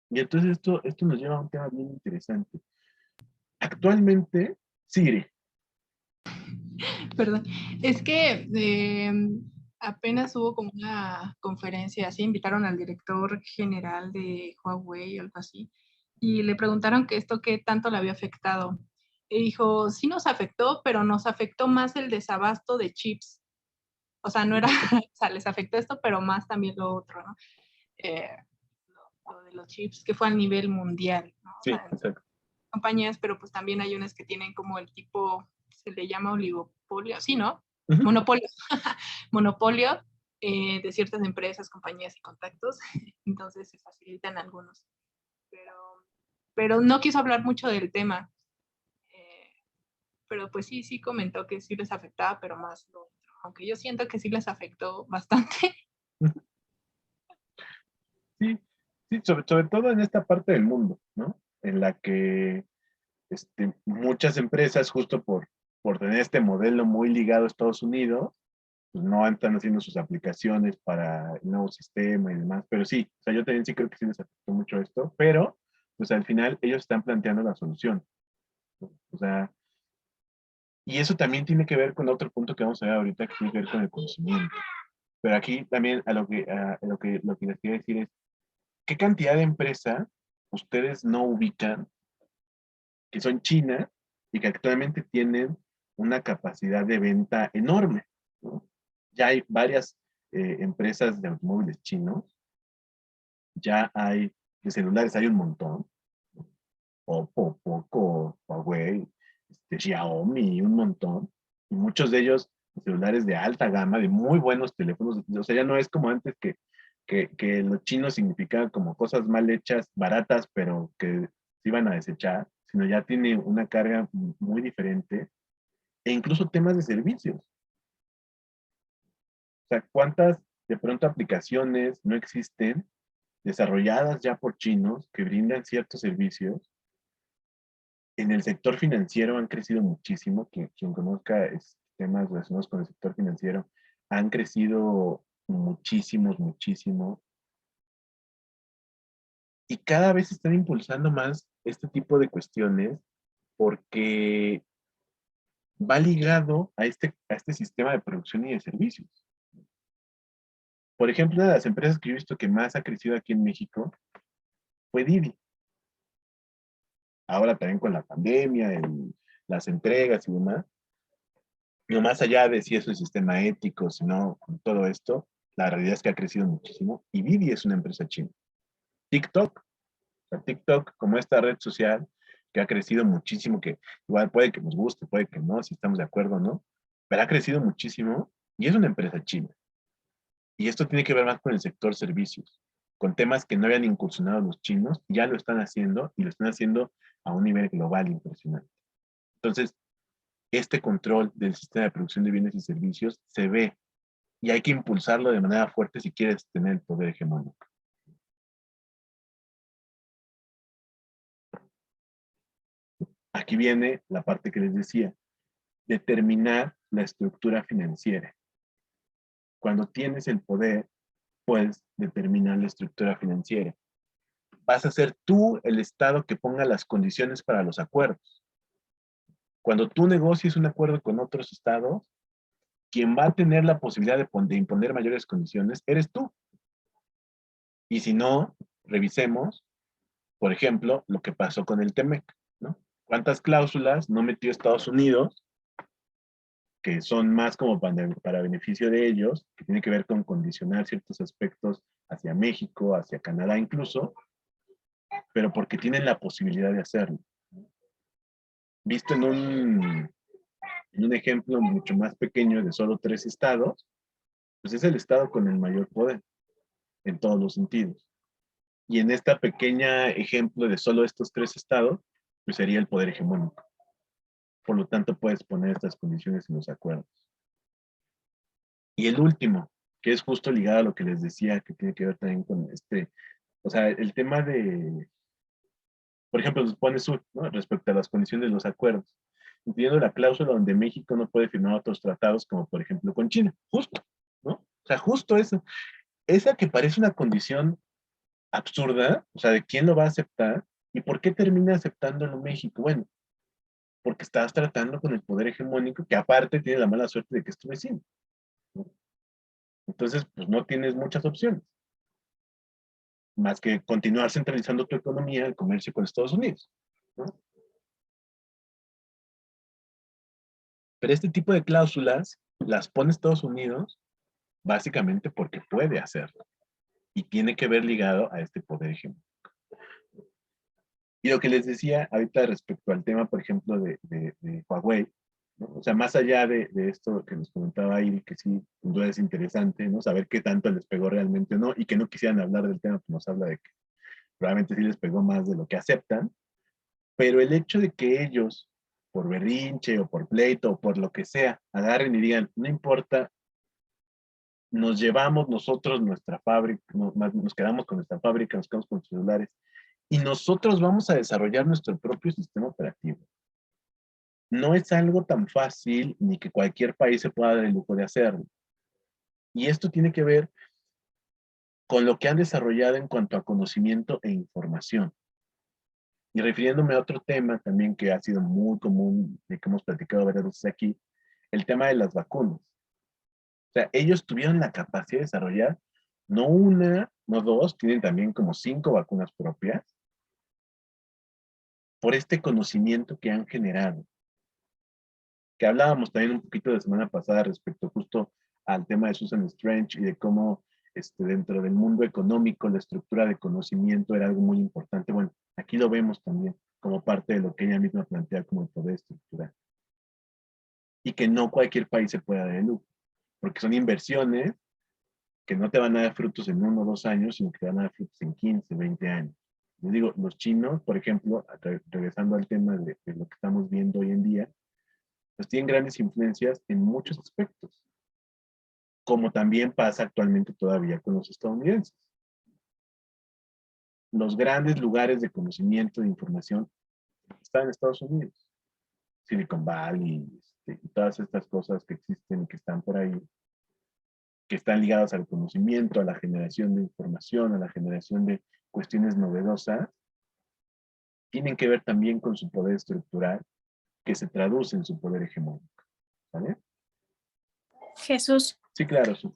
Y entonces esto nos lleva a un tema bien interesante. Actualmente, Siri. Perdón, es que apenas hubo como una conferencia así, invitaron al director general de Huawei o algo así, y le preguntaron que esto qué tanto le había afectado. Y dijo, sí nos afectó, pero nos afectó más el desabasto de chips. O sea, no era, o sea, les afectó esto, pero más también lo otro, ¿no? Eh, lo de los chips, que fue a nivel mundial, ¿no? O Sí, sea, exacto. compañías, pero pues también hay unas que tienen como el tipo, se le llama oligopolio, sí, ¿no? Uh-huh. Monopolio, monopolio de ciertas empresas, compañías y contactos, entonces se facilitan algunos. Pero no quiso hablar mucho del tema, pero pues sí comentó que sí les afectaba, pero más lo otro, aunque yo siento que sí les afectó bastante. Uh-huh. Sí, sí, sobre todo en esta parte del mundo, ¿no? En la que muchas empresas, justo por tener este modelo muy ligado a Estados Unidos, pues no están haciendo sus aplicaciones para el nuevo sistema y demás, pero sí, o sea, yo también sí creo que sí les afectó mucho esto, pero pues al final ellos están planteando la solución, ¿no? O sea, y eso también tiene que ver con otro punto que vamos a ver ahorita, que tiene que ver con el conocimiento. Pero aquí también lo que les quiero decir es, ¿qué cantidad de empresas ustedes no ubican que son chinas y que actualmente tienen una capacidad de venta enorme, ¿no? Ya hay varias empresas de automóviles chinos, ya hay de celulares, hay un montón, Oppo, Poco, Huawei, Xiaomi, un montón. Y muchos de ellos celulares de alta gama, de muy buenos teléfonos. O sea, ya no es como antes que los chinos significaban como cosas mal hechas, baratas, pero que se iban a desechar, sino ya tiene una carga muy diferente. E incluso temas de servicios. O sea, ¿cuántas de pronto aplicaciones no existen desarrolladas ya por chinos que brindan ciertos servicios? En el sector financiero han crecido muchísimo. Quien conozca temas relacionados con el sector financiero, han crecido muchísimos, muchísimo. Y cada vez están impulsando más este tipo de cuestiones porque va ligado a este sistema de producción y de servicios. Por ejemplo, una de las empresas que yo he visto que más ha crecido aquí en México fue Didi. Ahora también con la pandemia, las entregas y demás. No más allá de si es un sistema ético, sino todo esto, la realidad es que ha crecido muchísimo. Y Didi es una empresa china. TikTok, o sea, TikTok como esta red social que ha crecido muchísimo, que igual puede que nos guste, puede que no, si estamos de acuerdo o no, pero ha crecido muchísimo y es una empresa china. Y esto tiene que ver más con el sector servicios, con temas que no habían incursionado los chinos, ya lo están haciendo y lo están haciendo a un nivel global impresionante. Entonces, este control del sistema de producción de bienes y servicios se ve y hay que impulsarlo de manera fuerte si quieres tener el poder hegemónico. Aquí viene la parte que les decía, determinar la estructura financiera. Cuando tienes el poder, puedes determinar la estructura financiera. Vas a ser tú el Estado que ponga las condiciones para los acuerdos. Cuando tú negocies un acuerdo con otros estados, quien va a tener la posibilidad de imponer mayores condiciones eres tú. Y si no, revisemos, por ejemplo, lo que pasó con el TEMEC, ¿no? ¿Cuántas cláusulas no metió Estados Unidos que son más como para beneficio de ellos, que tiene que ver con condicionar ciertos aspectos hacia México, hacia Canadá incluso, pero porque tienen la posibilidad de hacerlo? Visto en un ejemplo mucho más pequeño de solo 3 estados, pues es el estado con el mayor poder en todos los sentidos. Y en esta pequeña ejemplo de solo estos 3 estados, pues sería el poder hegemónico. Por lo tanto, puedes poner estas condiciones en los acuerdos. Y el último, que es justo ligado a lo que les decía, que tiene que ver también con o sea, el tema de, por ejemplo, los pone Sur, ¿no? Respecto a las condiciones de los acuerdos, incluyendo la cláusula donde México no puede firmar otros tratados, como por ejemplo con China, justo, ¿no? O sea, justo eso. Esa que parece una condición absurda, o sea, ¿de quién lo va a aceptar? ¿Y por qué termina aceptándolo México? Bueno, porque estás tratando con el poder hegemónico, que aparte tiene la mala suerte de que es tu vecino, ¿no? Entonces, pues no tienes muchas opciones, más que continuar centralizando tu economía, el comercio con Estados Unidos, ¿no? Pero este tipo de cláusulas las pone Estados Unidos básicamente porque puede hacerlo y tiene que ver ligado a este poder hegemónico. Y lo que les decía ahorita respecto al tema, por ejemplo, de Huawei, ¿no? O sea, más allá de esto que nos comentaba ahí, que sí, sin duda es interesante, ¿no? Saber qué tanto les pegó realmente o no, y que no quisieran hablar del tema, pues nos habla de que probablemente sí les pegó más de lo que aceptan, pero el hecho de que ellos, por berrinche o por pleito o por lo que sea, agarren y digan, no importa, nos llevamos nosotros nuestra fábrica, nos quedamos con nuestra fábrica, nos quedamos con los celulares, y nosotros vamos a desarrollar nuestro propio sistema operativo. No es algo tan fácil ni que cualquier país se pueda dar el lujo de hacerlo. Y esto tiene que ver con lo que han desarrollado en cuanto a conocimiento e información. Y refiriéndome a otro tema también que ha sido muy común, de que hemos platicado varias veces aquí, el tema de las vacunas. O sea, ellos tuvieron la capacidad de desarrollar no una, no dos, tienen también como 5 vacunas propias, por este conocimiento que han generado. Que hablábamos también un poquito la semana pasada respecto justo al tema de Susan Strange y de cómo dentro del mundo económico la estructura de conocimiento era algo muy importante. Bueno, aquí lo vemos también. como parte de lo que ella misma plantea como el poder estructural. Y que no cualquier país se pueda dar el lujo, porque son inversiones que no te van a dar frutos en 1 o 2 años, sino que te van a dar frutos en 15, 20 años. Les digo, los chinos, por ejemplo, regresando al tema de lo que estamos viendo hoy en día, pues tienen grandes influencias en muchos aspectos, como también pasa actualmente todavía con los estadounidenses. Los grandes lugares de conocimiento, de información, están en Estados Unidos. Silicon Valley, y todas estas cosas que existen y que están por ahí, que están ligadas al conocimiento, a la generación de información, a la generación de cuestiones novedosas, tienen que ver también con su poder estructural, que se traduce en su poder hegemónico. ¿Vale? Jesús, Sí, claro. Sí.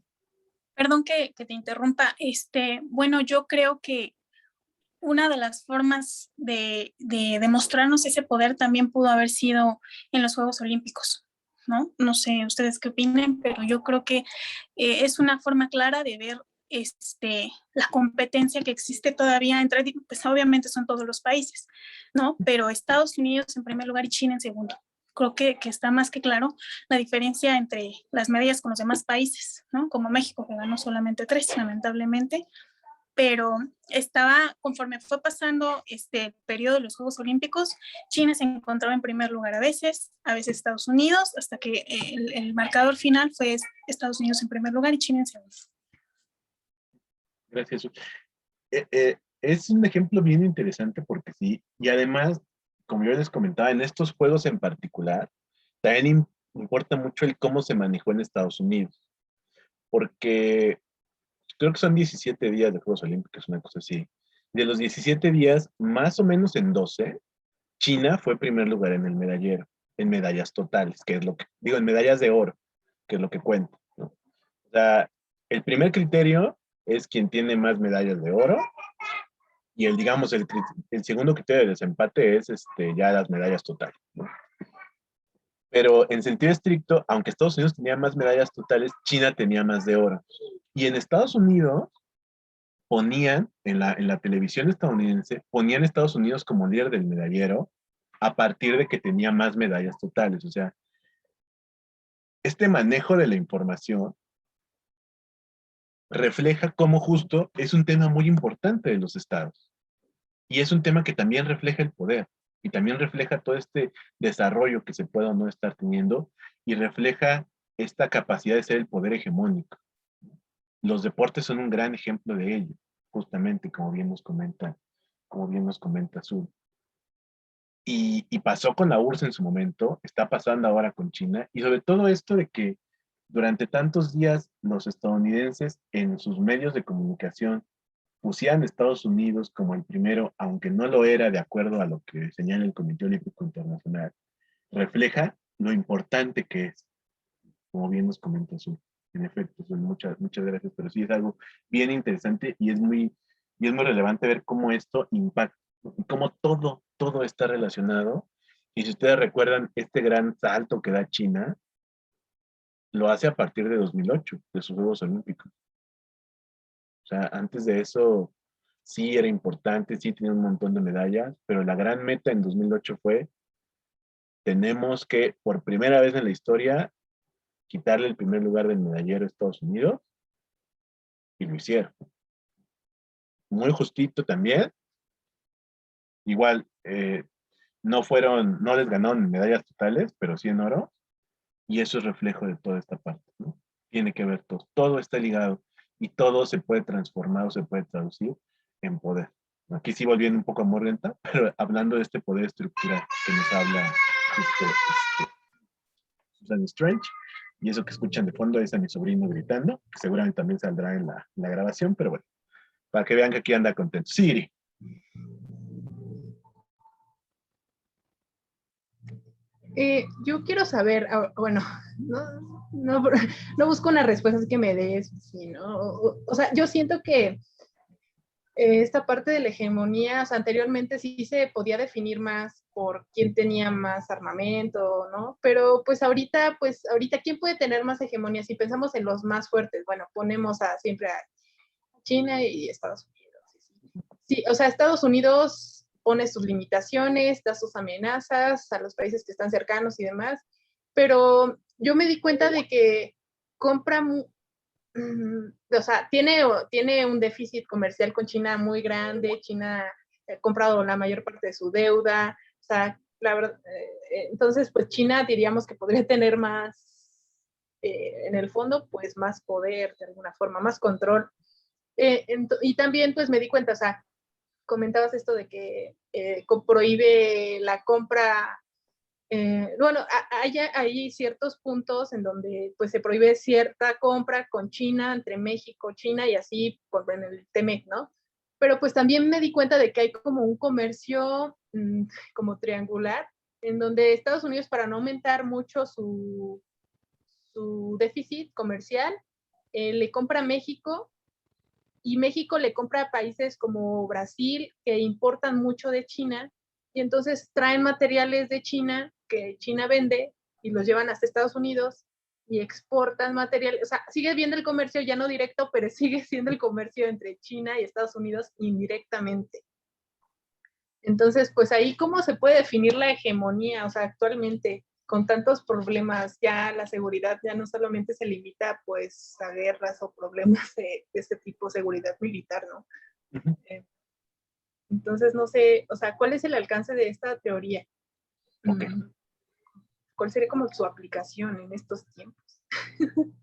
perdón que te interrumpa. Bueno, yo creo que una de las formas de demostrarnos ese poder también pudo haber sido en los Juegos Olímpicos, ¿no? No sé ustedes qué opinen, pero yo creo que es una forma clara de ver la competencia que existe todavía entre, pues obviamente son todos los países, ¿no? Pero Estados Unidos en primer lugar y China en segundo. Creo que está más que claro la diferencia entre las medallas con los demás países, ¿no? Como México, que ganó solamente 3, lamentablemente, pero conforme fue pasando este periodo de los Juegos Olímpicos, China se encontraba en primer lugar a veces Estados Unidos, hasta que el marcador final fue Estados Unidos en primer lugar y China en segundo. Gracias. Es un ejemplo bien interesante porque sí, y además, como yo les comentaba, en estos juegos en particular, también importa mucho el cómo se manejó en Estados Unidos, porque creo que son 17 días de Juegos Olímpicos, una cosa así. De los 17 días, más o menos en 12, China fue primer lugar en el medallero, en medallas totales, que es lo que, digo, en medallas de oro, que es lo que cuenta, ¿no? O sea, el primer criterio es quien tiene más medallas de oro, y digamos, el segundo criterio de desempate es ya las medallas totales, ¿no? Pero en sentido estricto, aunque Estados Unidos tenía más medallas totales, China tenía más de oro. Y en Estados Unidos ponían, en la televisión estadounidense, ponían a Estados Unidos como líder del medallero a partir de que tenía más medallas totales. O sea, este manejo de la información refleja cómo justo es un tema muy importante de los estados. Y es un tema que también refleja el poder y también refleja todo este desarrollo que se puede o no estar teniendo y refleja esta capacidad de ser el poder hegemónico. Los deportes son un gran ejemplo de ello, justamente como bien nos comenta Azul. Y pasó con la URSS en su momento, está pasando ahora con China, y sobre todo esto de que durante tantos días los estadounidenses en sus medios de comunicación pusieran a Estados Unidos como el primero, aunque no lo era de acuerdo a lo que señala el Comité Olímpico Internacional, refleja lo importante que es, como bien nos comenta Azul. En efecto, muchas gracias, pero sí es algo bien interesante y es muy relevante ver cómo esto impacta, cómo todo está relacionado. Y si ustedes recuerdan, este gran salto que da China, lo hace a partir de 2008, de sus Juegos Olímpicos. O sea, antes de eso sí era importante, sí tenía un montón de medallas, pero la gran meta en 2008 fue, tenemos que, por primera vez en la historia, quitarle el primer lugar del medallero a Estados Unidos, y lo hicieron. Muy justito también. Igual, no les ganaron medallas totales, pero sí en oro, y eso es reflejo de toda esta parte, ¿no? Tiene que ver todo está ligado, y todo se puede transformar o se puede traducir en poder. Aquí sí volviendo un poco a Morgenta, pero hablando de este poder estructural que nos habla justo Susan Strange, y eso que escuchan de fondo es a mi sobrino gritando, que seguramente también saldrá en la grabación, pero bueno, para que vean que aquí anda contento. Siri. Yo quiero saber, bueno, no busco una respuesta así que me des, sino, o sea, yo siento que esta parte de la hegemonía, o sea, anteriormente sí se podía definir más por quién tenía más armamento, ¿no? Pero pues ahorita, ¿quién puede tener más hegemonía? Si pensamos en los más fuertes, bueno, ponemos siempre a China y Estados Unidos. Sí, o sea, Estados Unidos pone sus limitaciones, da sus amenazas a los países que están cercanos y demás, pero yo me di cuenta de que compra, o sea, tiene un déficit comercial con China muy grande. China ha comprado la mayor parte de su deuda, o sea, la verdad, entonces pues China diríamos que podría tener más, en el fondo, pues más poder de alguna forma, más control. Y también pues me di cuenta, o sea, comentabas esto de que prohíbe la compra. Bueno, hay ciertos puntos en donde pues se prohíbe cierta compra con China, entre México, China y así en el TEMEC, ¿no? Pero pues también me di cuenta de que hay como un comercio como triangular, en donde Estados Unidos, para no aumentar mucho su déficit comercial, le compra a México, y México le compra a países como Brasil, que importan mucho de China, y entonces traen materiales de China que China vende y los llevan hasta Estados Unidos y exportan material. O sea, sigue viendo el comercio ya no directo, pero sigue siendo el comercio entre China y Estados Unidos indirectamente. Entonces, pues ahí, ¿cómo se puede definir la hegemonía? O sea, actualmente, con tantos problemas, ya la seguridad ya no solamente se limita pues a guerras o problemas de este tipo, seguridad militar, ¿no? Ujú. Entonces, no sé, o sea, ¿cuál es el alcance de esta teoría? Ok. ¿Cuál sería como su aplicación en estos tiempos?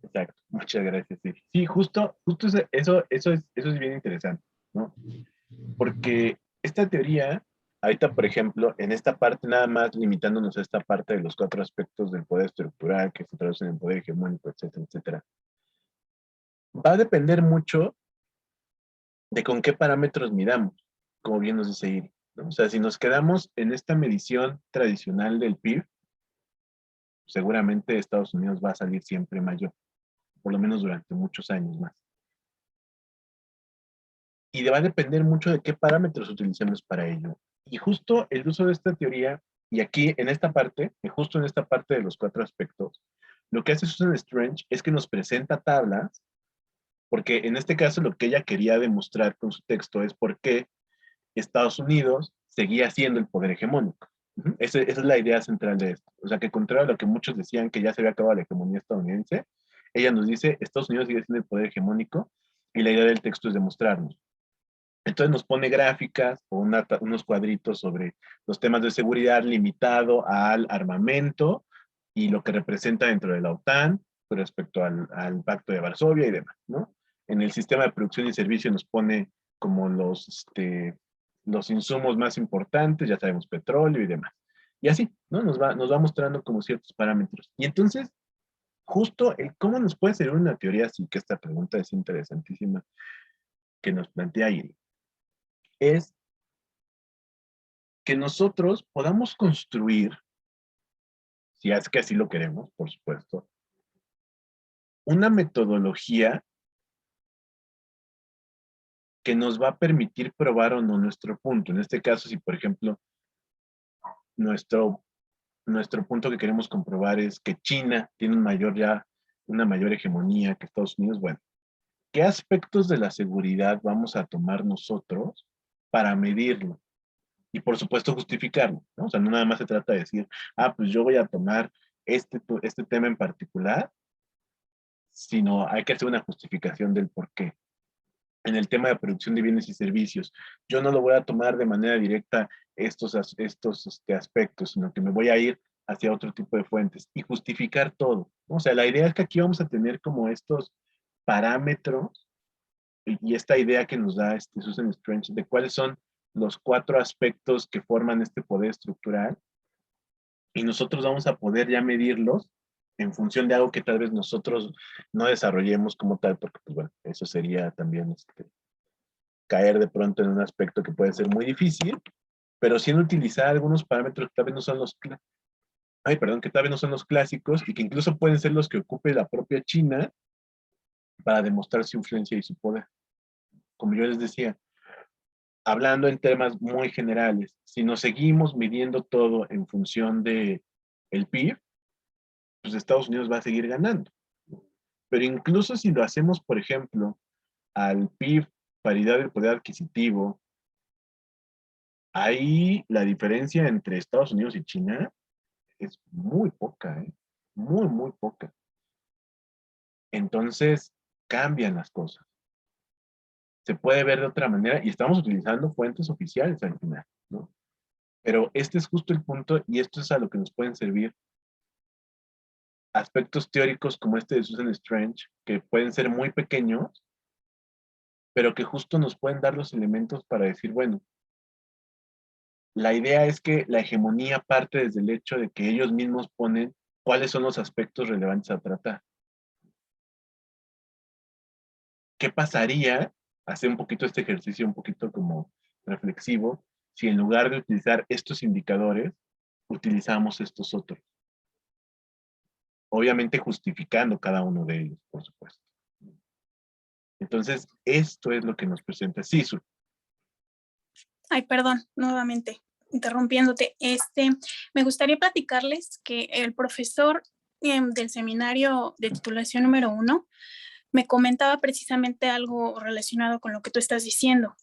Exacto, muchas gracias. Sí, sí, justo eso es bien interesante, ¿no? Porque esta teoría, ahorita, por ejemplo, en esta parte, nada más limitándonos a esta parte de los 4 aspectos del poder estructural que se traducen en poder hegemónico, etcétera, etcétera, va a depender mucho de con qué parámetros midamos, como bien nos dice Iri, ¿no? O sea, si nos quedamos en esta medición tradicional del PIB, seguramente Estados Unidos va a salir siempre mayor, por lo menos durante muchos años más. Y va a depender mucho de qué parámetros utilicemos para ello. Y justo el uso de esta teoría, y aquí en esta parte, justo en esta parte de los 4 aspectos, lo que hace Susan Strange es que nos presenta tablas, porque en este caso lo que ella quería demostrar con su texto es por qué Estados Unidos seguía siendo el poder hegemónico. Esa es la idea central de esto. O sea, que contrario a lo que muchos decían que ya se había acabado la hegemonía estadounidense, ella nos dice, Estados Unidos sigue siendo el poder hegemónico, y la idea del texto es demostrarnos. Entonces nos pone gráficas o unos cuadritos sobre los temas de seguridad limitado al armamento y lo que representa dentro de la OTAN respecto al Pacto de Varsovia y demás, ¿no? En el sistema de producción y servicio nos pone como los insumos más importantes, ya sabemos, petróleo y demás. Y así, ¿no? Nos va mostrando como ciertos parámetros. Y entonces, justo el cómo nos puede servir una teoría así, que esta pregunta es interesantísima, que nos plantea ahí, es que nosotros podamos construir, si es que así lo queremos, por supuesto, una metodología que nos va a permitir probar o no nuestro punto. En este caso, si por ejemplo, nuestro punto que queremos comprobar es que China tiene una mayor hegemonía que Estados Unidos, bueno, ¿qué aspectos de la seguridad vamos a tomar nosotros para medirlo? Y por supuesto justificarlo, ¿no? O sea, no nada más se trata de decir, pues yo voy a tomar este tema en particular, sino hay que hacer una justificación del por qué. En el tema de producción de bienes y servicios, yo no lo voy a tomar de manera directa estos aspectos, sino que me voy a ir hacia otro tipo de fuentes y justificar todo, ¿no? O sea, la idea es que aquí vamos a tener como estos parámetros y esta idea que nos da Susan Strange de cuáles son los 4 aspectos que forman este poder estructural, y nosotros vamos a poder ya medirlos en función de algo que tal vez nosotros no desarrollemos como tal, porque pues bueno, eso sería también caer de pronto en un aspecto que puede ser muy difícil, pero sin utilizar algunos parámetros que tal vez no son que tal vez no son los clásicos y que incluso pueden ser los que ocupe la propia China para demostrar su influencia y su poder. Como yo les decía, hablando en temas muy generales, si nos seguimos midiendo todo en función de el PIB, pues Estados Unidos va a seguir ganando. Pero incluso si lo hacemos, por ejemplo, al PIB, paridad del poder adquisitivo, ahí la diferencia entre Estados Unidos y China es muy poca, ¿eh? Muy, muy poca. Entonces, cambian las cosas. Se puede ver de otra manera y estamos utilizando fuentes oficiales al final, ¿no? Pero este es justo el punto y esto es a lo que nos pueden servir aspectos teóricos como este de Susan Strange, que pueden ser muy pequeños, pero que justo nos pueden dar los elementos para decir, bueno, la idea es que la hegemonía parte desde el hecho de que ellos mismos ponen cuáles son los aspectos relevantes a tratar. ¿Qué pasaría? Hacer un poquito este ejercicio, un poquito como reflexivo, si en lugar de utilizar estos indicadores, utilizamos estos otros. Obviamente justificando cada uno de ellos, por supuesto. Entonces, esto es lo que nos presenta Sisu. Ay, perdón, nuevamente, interrumpiéndote. Me gustaría platicarles que el profesor del seminario de titulación número 1 me comentaba precisamente algo relacionado con lo que tú estás diciendo.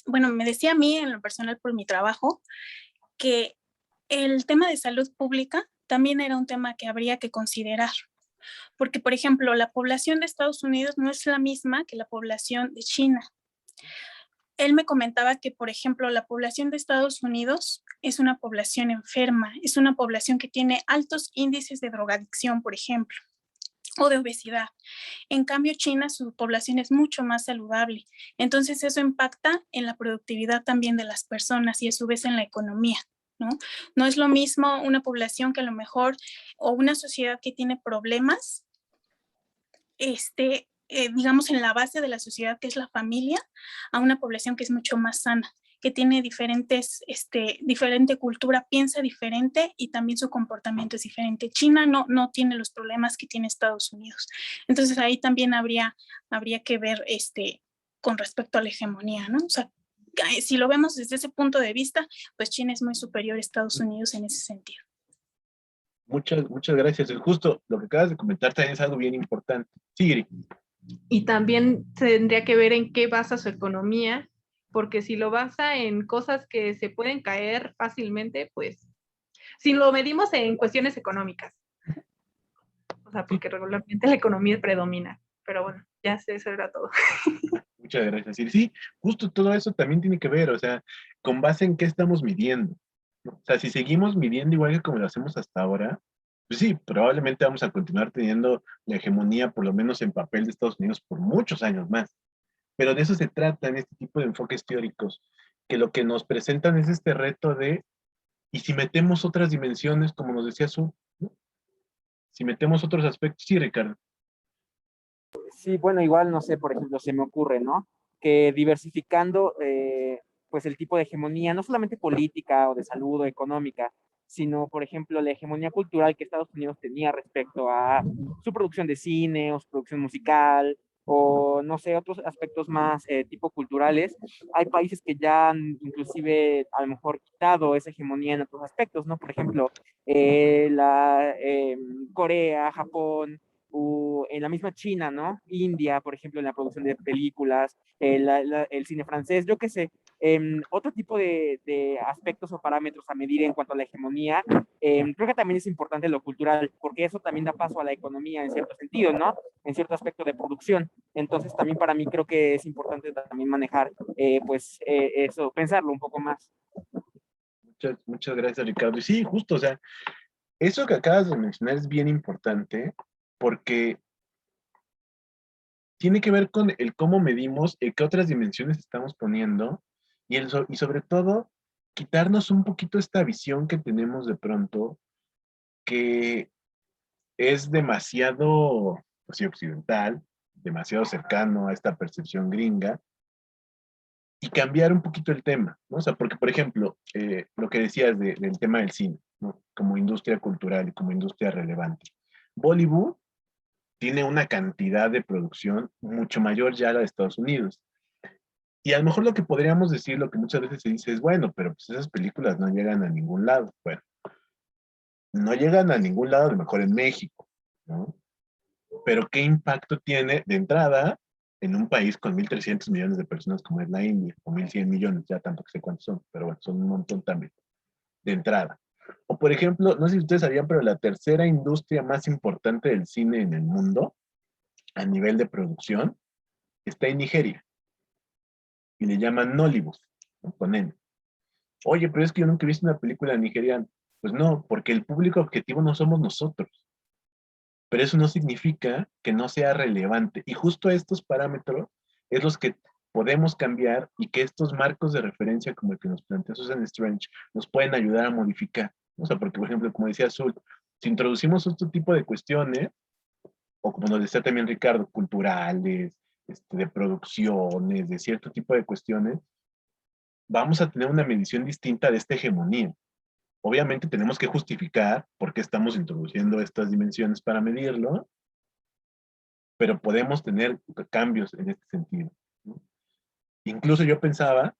Bueno, me decía a mí, en lo personal por mi trabajo, que el tema de salud pública también era un tema que habría que considerar. Porque, por ejemplo, la población de Estados Unidos no es la misma que la población de China. Él me comentaba que, por ejemplo, la población de Estados Unidos es una población enferma, es una población que tiene altos índices de drogadicción, por ejemplo, o de obesidad. En cambio, China, su población es mucho más saludable. Entonces, eso impacta en la productividad también de las personas y a su vez en la economía, ¿no? No es lo mismo una población que a lo mejor, o una sociedad que tiene problemas, digamos, en la base de la sociedad, que es la familia, a una población que es mucho más sana, que tiene diferente cultura, piensa diferente y también su comportamiento es diferente. China no tiene los problemas que tiene Estados Unidos. Entonces ahí también habría que ver con respecto a la hegemonía, ¿no? O sea, si lo vemos desde ese punto de vista, pues China es muy superior a Estados Unidos en ese sentido. Muchas gracias. Justo lo que acabas de comentar también es algo bien importante. Sí, Y también tendría que ver en qué basa su economía, porque si lo basa en cosas que se pueden caer fácilmente, pues, si lo medimos en cuestiones económicas, o sea, porque regularmente la economía predomina, pero bueno, ya sé, eso era todo. muchas gracias. Y sí, justo todo eso también tiene que ver, o sea, con base en qué estamos midiendo, ¿no? O sea, si seguimos midiendo igual que como lo hacemos hasta ahora, pues sí, probablemente vamos a continuar teniendo la hegemonía, por lo menos en papel de Estados Unidos, por muchos años más. Pero de eso se trata en este tipo de enfoques teóricos, que lo que nos presentan es este reto de, ¿y si metemos otras dimensiones, como nos decía Su, ¿no? Si metemos otros aspectos, sí, Ricardo. Sí, bueno, igual, no sé, por ejemplo, se me ocurre, ¿no? Que diversificando, pues el tipo de hegemonía, no solamente política o de salud o económica, sino, por ejemplo, la hegemonía cultural que Estados Unidos tenía respecto a su producción de cine o su producción musical, o no sé, otros aspectos más tipo culturales. Hay países que ya han inclusive a lo mejor quitado esa hegemonía en otros aspectos, ¿no? Por ejemplo, Corea, Japón, o en la misma China, ¿no? India, por ejemplo, en la producción de películas, el cine francés, yo qué sé, otro tipo de aspectos o parámetros a medir en cuanto a la hegemonía. Creo que también es importante lo cultural, porque eso también da paso a la economía en cierto sentido, ¿no? En cierto aspecto de producción. Entonces, también para mí creo que es importante también manejar, eso, pensarlo un poco más. Muchas gracias, Ricardo. Y sí, justo, o sea, eso que acabas de mencionar es bien importante porque tiene que ver con el cómo medimos, qué otras dimensiones estamos poniendo y sobre todo quitarnos un poquito esta visión que tenemos de pronto que es demasiado, pues sí, occidental, demasiado cercano a esta percepción gringa y cambiar un poquito el tema, ¿no? O sea, porque, por ejemplo, lo que decías del tema del cine, ¿no? Como industria cultural y como industria relevante. Bollywood tiene una cantidad de producción mucho mayor ya a la de Estados Unidos. Y a lo mejor lo que podríamos decir, lo que muchas veces se dice es, bueno, pero pues esas películas no llegan a ningún lado. Bueno, no llegan a ningún lado, a lo mejor en México, ¿no? Pero ¿qué impacto tiene de entrada? en un país con 1.300 millones de personas como es la India, o 1.100 millones, ya tampoco sé cuántos son, pero bueno, son un montón también, de entrada. O por ejemplo, no sé si ustedes sabían, pero la tercera industria más importante del cine en el mundo, a nivel de producción, está en Nigeria, y le llaman Nollywood, ¿no? Con N. Oye, pero es que yo nunca he visto una película nigeriana. Pues no, porque el público objetivo no somos nosotros. Pero eso no significa que no sea relevante. Y justo estos parámetros es los que podemos cambiar y que estos marcos de referencia, como el que nos plantea Susan Strange, nos pueden ayudar a modificar. O sea, porque, por ejemplo, como decía Azul, si introducimos este tipo de cuestiones, o como nos decía también Ricardo, culturales, de producciones, de cierto tipo de cuestiones, vamos a tener una medición distinta de esta hegemonía. Obviamente tenemos que justificar por qué estamos introduciendo estas dimensiones para medirlo, pero podemos tener cambios en este sentido, ¿no? Incluso yo pensaba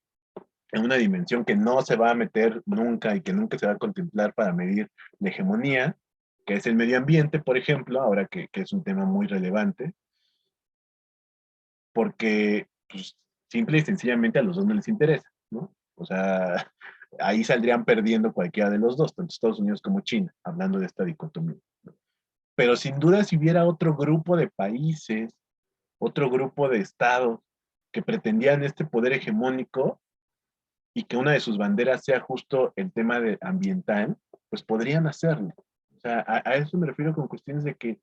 en una dimensión que no se va a meter nunca y que nunca se va a contemplar para medir la hegemonía, que es el medio ambiente, por ejemplo, ahora que es un tema muy relevante, porque pues, simple y sencillamente a los dos no les interesa, ¿no? O sea, ahí saldrían perdiendo cualquiera de los dos, tanto Estados Unidos como China, hablando de esta dicotomía, ¿no? Pero sin duda, si hubiera otro grupo de países, otro grupo de estados que pretendían este poder hegemónico y que una de sus banderas sea justo el tema de ambiental, pues podrían hacerlo. O sea, a eso me refiero con cuestiones de que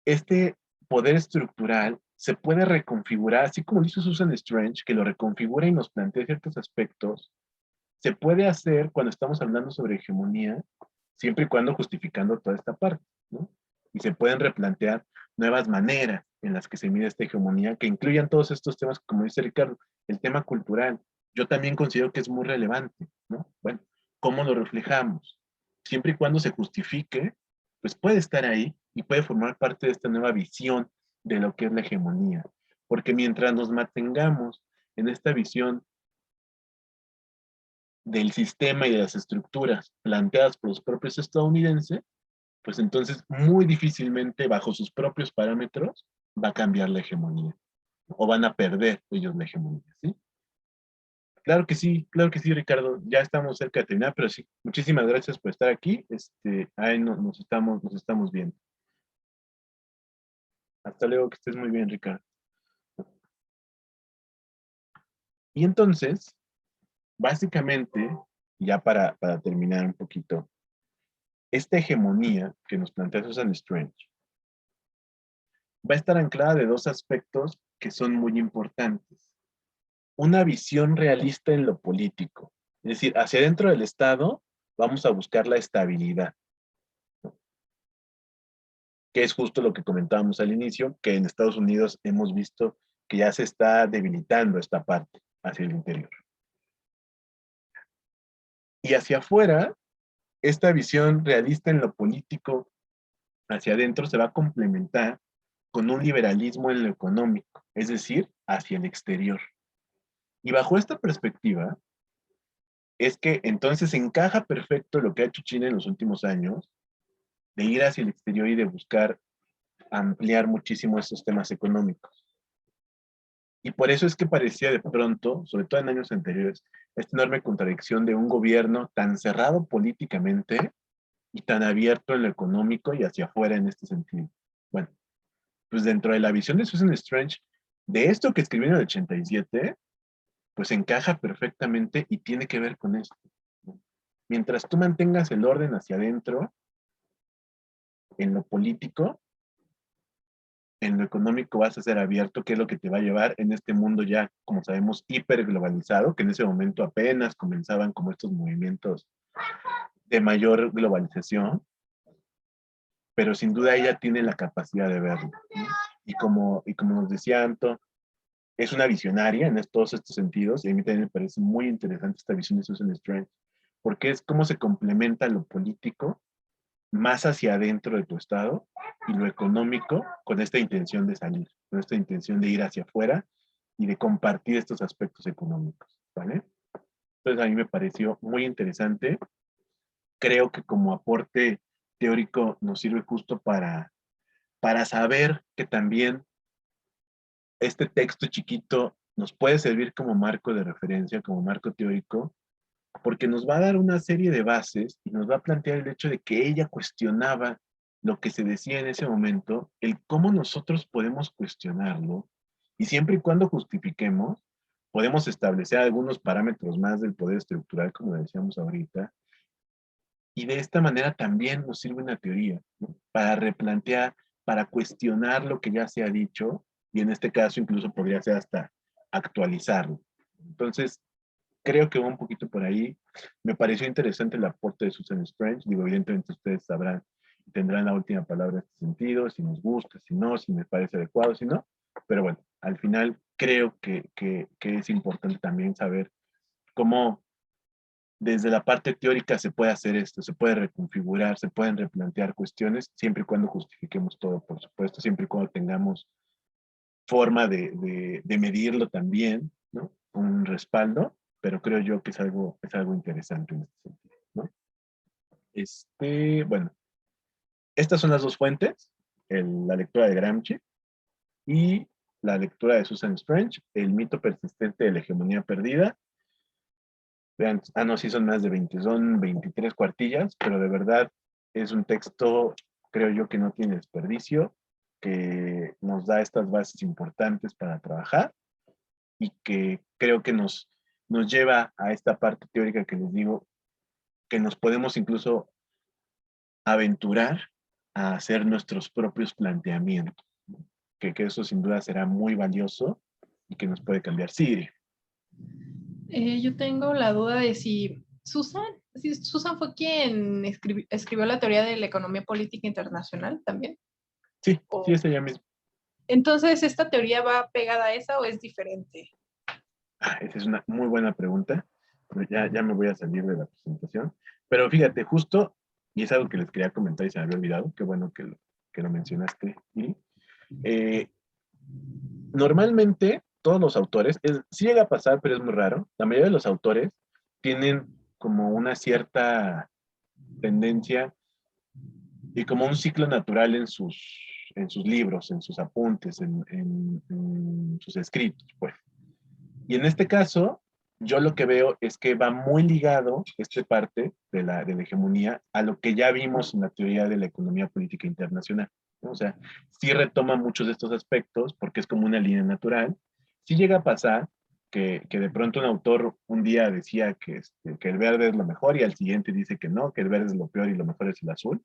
este poder estructural se puede reconfigurar, así como lo hizo Susan Strange, que lo reconfigura y nos plantea ciertos aspectos, se puede hacer cuando estamos hablando sobre hegemonía, siempre y cuando justificando toda esta parte, ¿no? Y se pueden replantear nuevas maneras en las que se mide esta hegemonía, que incluyan todos estos temas, como dice Ricardo, el tema cultural. Yo también considero que es muy relevante, ¿no? Bueno, ¿cómo lo reflejamos? Siempre y cuando se justifique, pues puede estar ahí y puede formar parte de esta nueva visión de lo que es la hegemonía. Porque mientras nos mantengamos en esta visión del sistema y de las estructuras planteadas por los propios estadounidenses, pues entonces muy difícilmente bajo sus propios parámetros va a cambiar la hegemonía o van a perder ellos la hegemonía, ¿sí? Claro que sí, Ricardo, ya estamos cerca de terminar, pero sí, muchísimas gracias por estar aquí, ahí nos estamos viendo. Hasta luego, que estés muy bien, Ricardo. Y entonces, básicamente, ya para terminar un poquito, esta hegemonía que nos plantea Susan Strange va a estar anclada de dos aspectos que son muy importantes. Una visión realista en lo político, es decir, hacia dentro del Estado vamos a buscar la estabilidad, ¿no? Que es justo lo que comentábamos al inicio, que en Estados Unidos hemos visto que ya se está debilitando esta parte hacia el interior. Y hacia afuera, esta visión realista en lo político hacia adentro se va a complementar con un liberalismo en lo económico, es decir, hacia el exterior. Y bajo esta perspectiva, es que entonces encaja perfecto lo que ha hecho China en los últimos años, de ir hacia el exterior y de buscar ampliar muchísimo estos temas económicos. Y por eso es que parecía de pronto, sobre todo en años anteriores, esta enorme contradicción de un gobierno tan cerrado políticamente y tan abierto en lo económico y hacia afuera en este sentido. Bueno, pues dentro de la visión de Susan Strange, de esto que escribió en el 87, pues encaja perfectamente y tiene que ver con esto, ¿no? Mientras tú mantengas el orden hacia adentro, en lo político, en lo económico vas a ser abierto, que es lo que te va a llevar en este mundo ya, como sabemos, hiperglobalizado, que en ese momento apenas comenzaban como estos movimientos de mayor globalización, pero sin duda ella tiene la capacidad de verlo, ¿no? Y como nos decía Anto, es una visionaria en todos estos sentidos, y a mí también me parece muy interesante esta visión de Susan Strange, porque es cómo se complementa lo político más hacia adentro de tu estado y lo económico con esta intención de salir, con esta intención de ir hacia afuera y de compartir estos aspectos económicos, ¿vale? Entonces a mí me pareció muy interesante. Creo que como aporte teórico nos sirve justo para saber que también este texto chiquito nos puede servir como marco de referencia, como marco teórico, porque nos va a dar una serie de bases y nos va a plantear el hecho de que ella cuestionaba lo que se decía en ese momento, el cómo nosotros podemos cuestionarlo, y siempre y cuando justifiquemos, podemos establecer algunos parámetros más del poder estructural, como decíamos ahorita, y de esta manera también nos sirve una teoría, ¿no? Para replantear, para cuestionar lo que ya se ha dicho, y en este caso incluso podría ser hasta actualizarlo. Entonces, creo que va un poquito por ahí. Me pareció interesante el aporte de Susan Strange. Digo, evidentemente ustedes sabrán, tendrán la última palabra en este sentido, si nos gusta, si no, si me parece adecuado, si no. Pero bueno, al final creo que es importante también saber cómo desde la parte teórica se puede hacer esto, se puede reconfigurar, se pueden replantear cuestiones, siempre y cuando justifiquemos todo, por supuesto, siempre y cuando tengamos forma de medirlo también, ¿no? Un respaldo, pero creo yo que es algo interesante en este sentido, ¿no? Bueno, estas son las dos fuentes, la lectura de Gramsci y la lectura de Susan Strange, El mito persistente de la hegemonía perdida. Vean, no, sí son más de 20, son 23 cuartillas, pero de verdad es un texto, creo yo, que no tiene desperdicio, que nos da estas bases importantes para trabajar y que creo que nos lleva a esta parte teórica que les digo, que nos podemos incluso aventurar a hacer nuestros propios planteamientos, ¿no? Que eso sin duda será muy valioso y que nos puede cambiar. Sí. Yo tengo la duda de si Susan fue quien escribió la teoría de la economía política internacional también. Sí, sí, es ella misma. Entonces, ¿esta teoría va pegada a esa o es diferente? Esa es una muy buena pregunta. Ya me voy a salir de la presentación. Pero fíjate, justo, y es algo que les quería comentar y se me había olvidado, qué bueno que lo mencionaste. Y, normalmente, todos los autores, sí llega a pasar, pero es muy raro, la mayoría de los autores tienen como una cierta tendencia y como un ciclo natural en sus libros, en sus apuntes, en sus escritos, pues. Y en este caso, yo lo que veo es que va muy ligado esta parte de la hegemonía a lo que ya vimos en la teoría de la economía política internacional, ¿no? O sea, sí retoma muchos de estos aspectos porque es como una línea natural. Sí llega a pasar que de pronto un autor un día decía que el verde es lo mejor y al siguiente dice que no, que el verde es lo peor y lo mejor es el azul.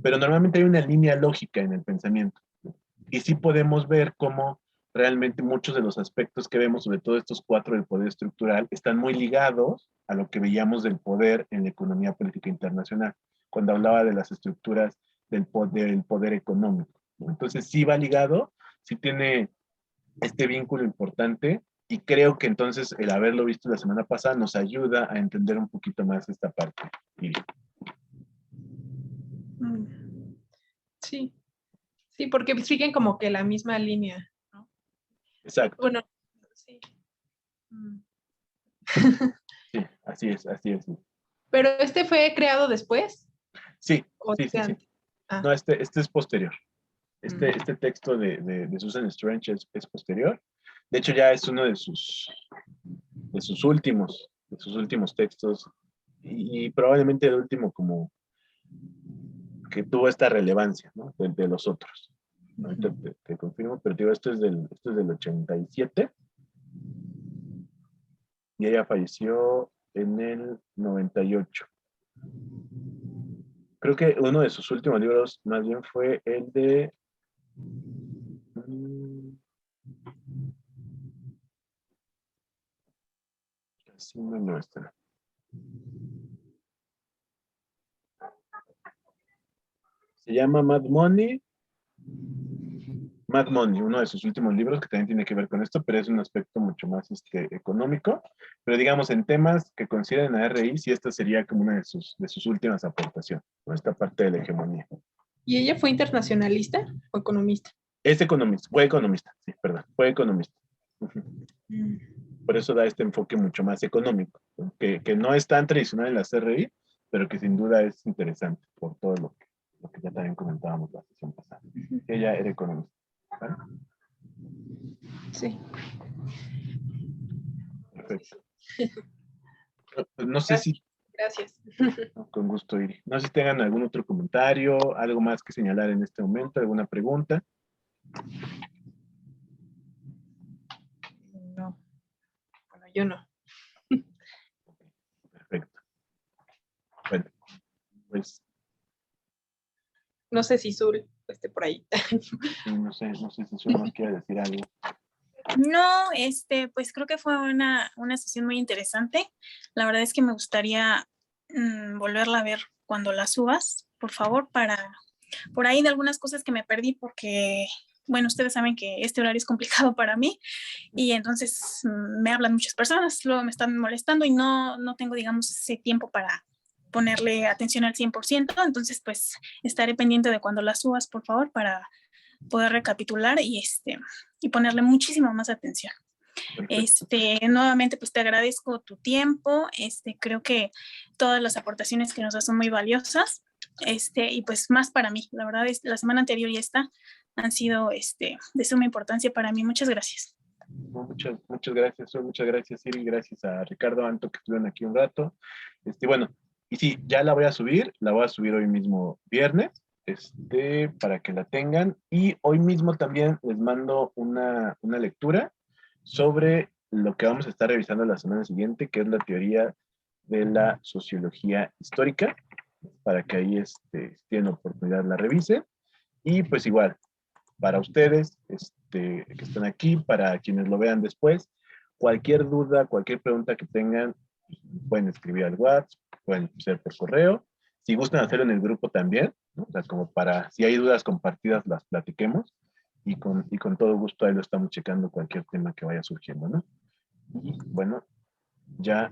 Pero normalmente hay una línea lógica en el pensamiento, ¿no? Y sí podemos ver cómo realmente muchos de los aspectos que vemos, sobre todo estos cuatro del poder estructural, están muy ligados a lo que veíamos del poder en la economía política internacional, cuando hablaba de las estructuras del poder económico, ¿no? Entonces sí va ligado, sí tiene este vínculo importante y creo que entonces el haberlo visto la semana pasada nos ayuda a entender un poquito más esta parte. Y Sí, sí, porque siguen como que la misma línea, ¿no? exacto. Bueno, sí. Sí, así es, así es. ¿Pero este fue creado después? Sí, ¿O sí, sí, sí. antes? Ah. No, este es posterior. Este texto de Susan Strange es posterior. De hecho, ya es uno de sus últimos textos y probablemente el último como que tuvo esta relevancia, ¿no? De los otros. Ahorita te confirmo, pero digo, esto es del 87 y ella falleció en el 98. Creo que uno de sus últimos libros más bien fue el de casi no muestra. Se llama Mad Money. Mad Money, uno de sus últimos libros que también tiene que ver con esto, pero es un aspecto mucho más económico. Pero digamos, en temas que consideren a RI, sí, esta sería como una de sus últimas aportaciones, ¿no? Esta parte de la hegemonía. ¿Y ella fue internacionalista o economista? Es economista, fue economista, sí, perdón, fue economista. Por eso da este enfoque mucho más económico, ¿no? Que no es tan tradicional en la CRI, pero que sin duda es interesante por todo lo que ya también comentábamos la sesión pasada. Ella era economista. ¿Vale? Sí. Perfecto. Pues no sé si, Gracias. con gusto, Iri. No sé si tengan algún otro comentario, algo más que señalar en este momento, alguna pregunta. No. Bueno, yo no. Perfecto. Bueno, pues No sé si Zul esté por ahí. no sé si Sur nos quiere decir algo. No, pues creo que fue una sesión muy interesante. La verdad es que me gustaría volverla a ver cuando la subas, por favor, para por ahí de algunas cosas que me perdí porque, bueno, ustedes saben que este horario es complicado para mí y entonces me hablan muchas personas, luego me están molestando y no tengo, digamos, ese tiempo para ponerle atención al 100%, entonces pues estaré pendiente de cuando la subas, por favor, para poder recapitular y ponerle muchísimo más atención. Perfecto. Nuevamente, pues te agradezco tu tiempo. Creo que todas las aportaciones que nos das son muy valiosas. Y pues más para mí. La verdad es la semana anterior y esta han sido de suma importancia para mí. Muchas gracias. No, muchas gracias, Sol, muchas gracias, Siri, gracias a Ricardo, Anto, que estuvieron aquí un rato. Bueno, y sí, ya la voy a subir hoy mismo viernes, para que la tengan. Y hoy mismo también les mando una lectura sobre lo que vamos a estar revisando la semana siguiente, que es la teoría de la sociología histórica, para que ahí si tienen oportunidad la revise. Y pues igual, para ustedes que están aquí, para quienes lo vean después, cualquier duda, cualquier pregunta que tengan, pueden escribir al WhatsApp, pueden ser por correo. Si gustan hacerlo en el grupo también, ¿no? O sea, como para, si hay dudas compartidas, las platiquemos. Y con todo gusto ahí lo estamos checando cualquier tema que vaya surgiendo, ¿no? Y bueno, ya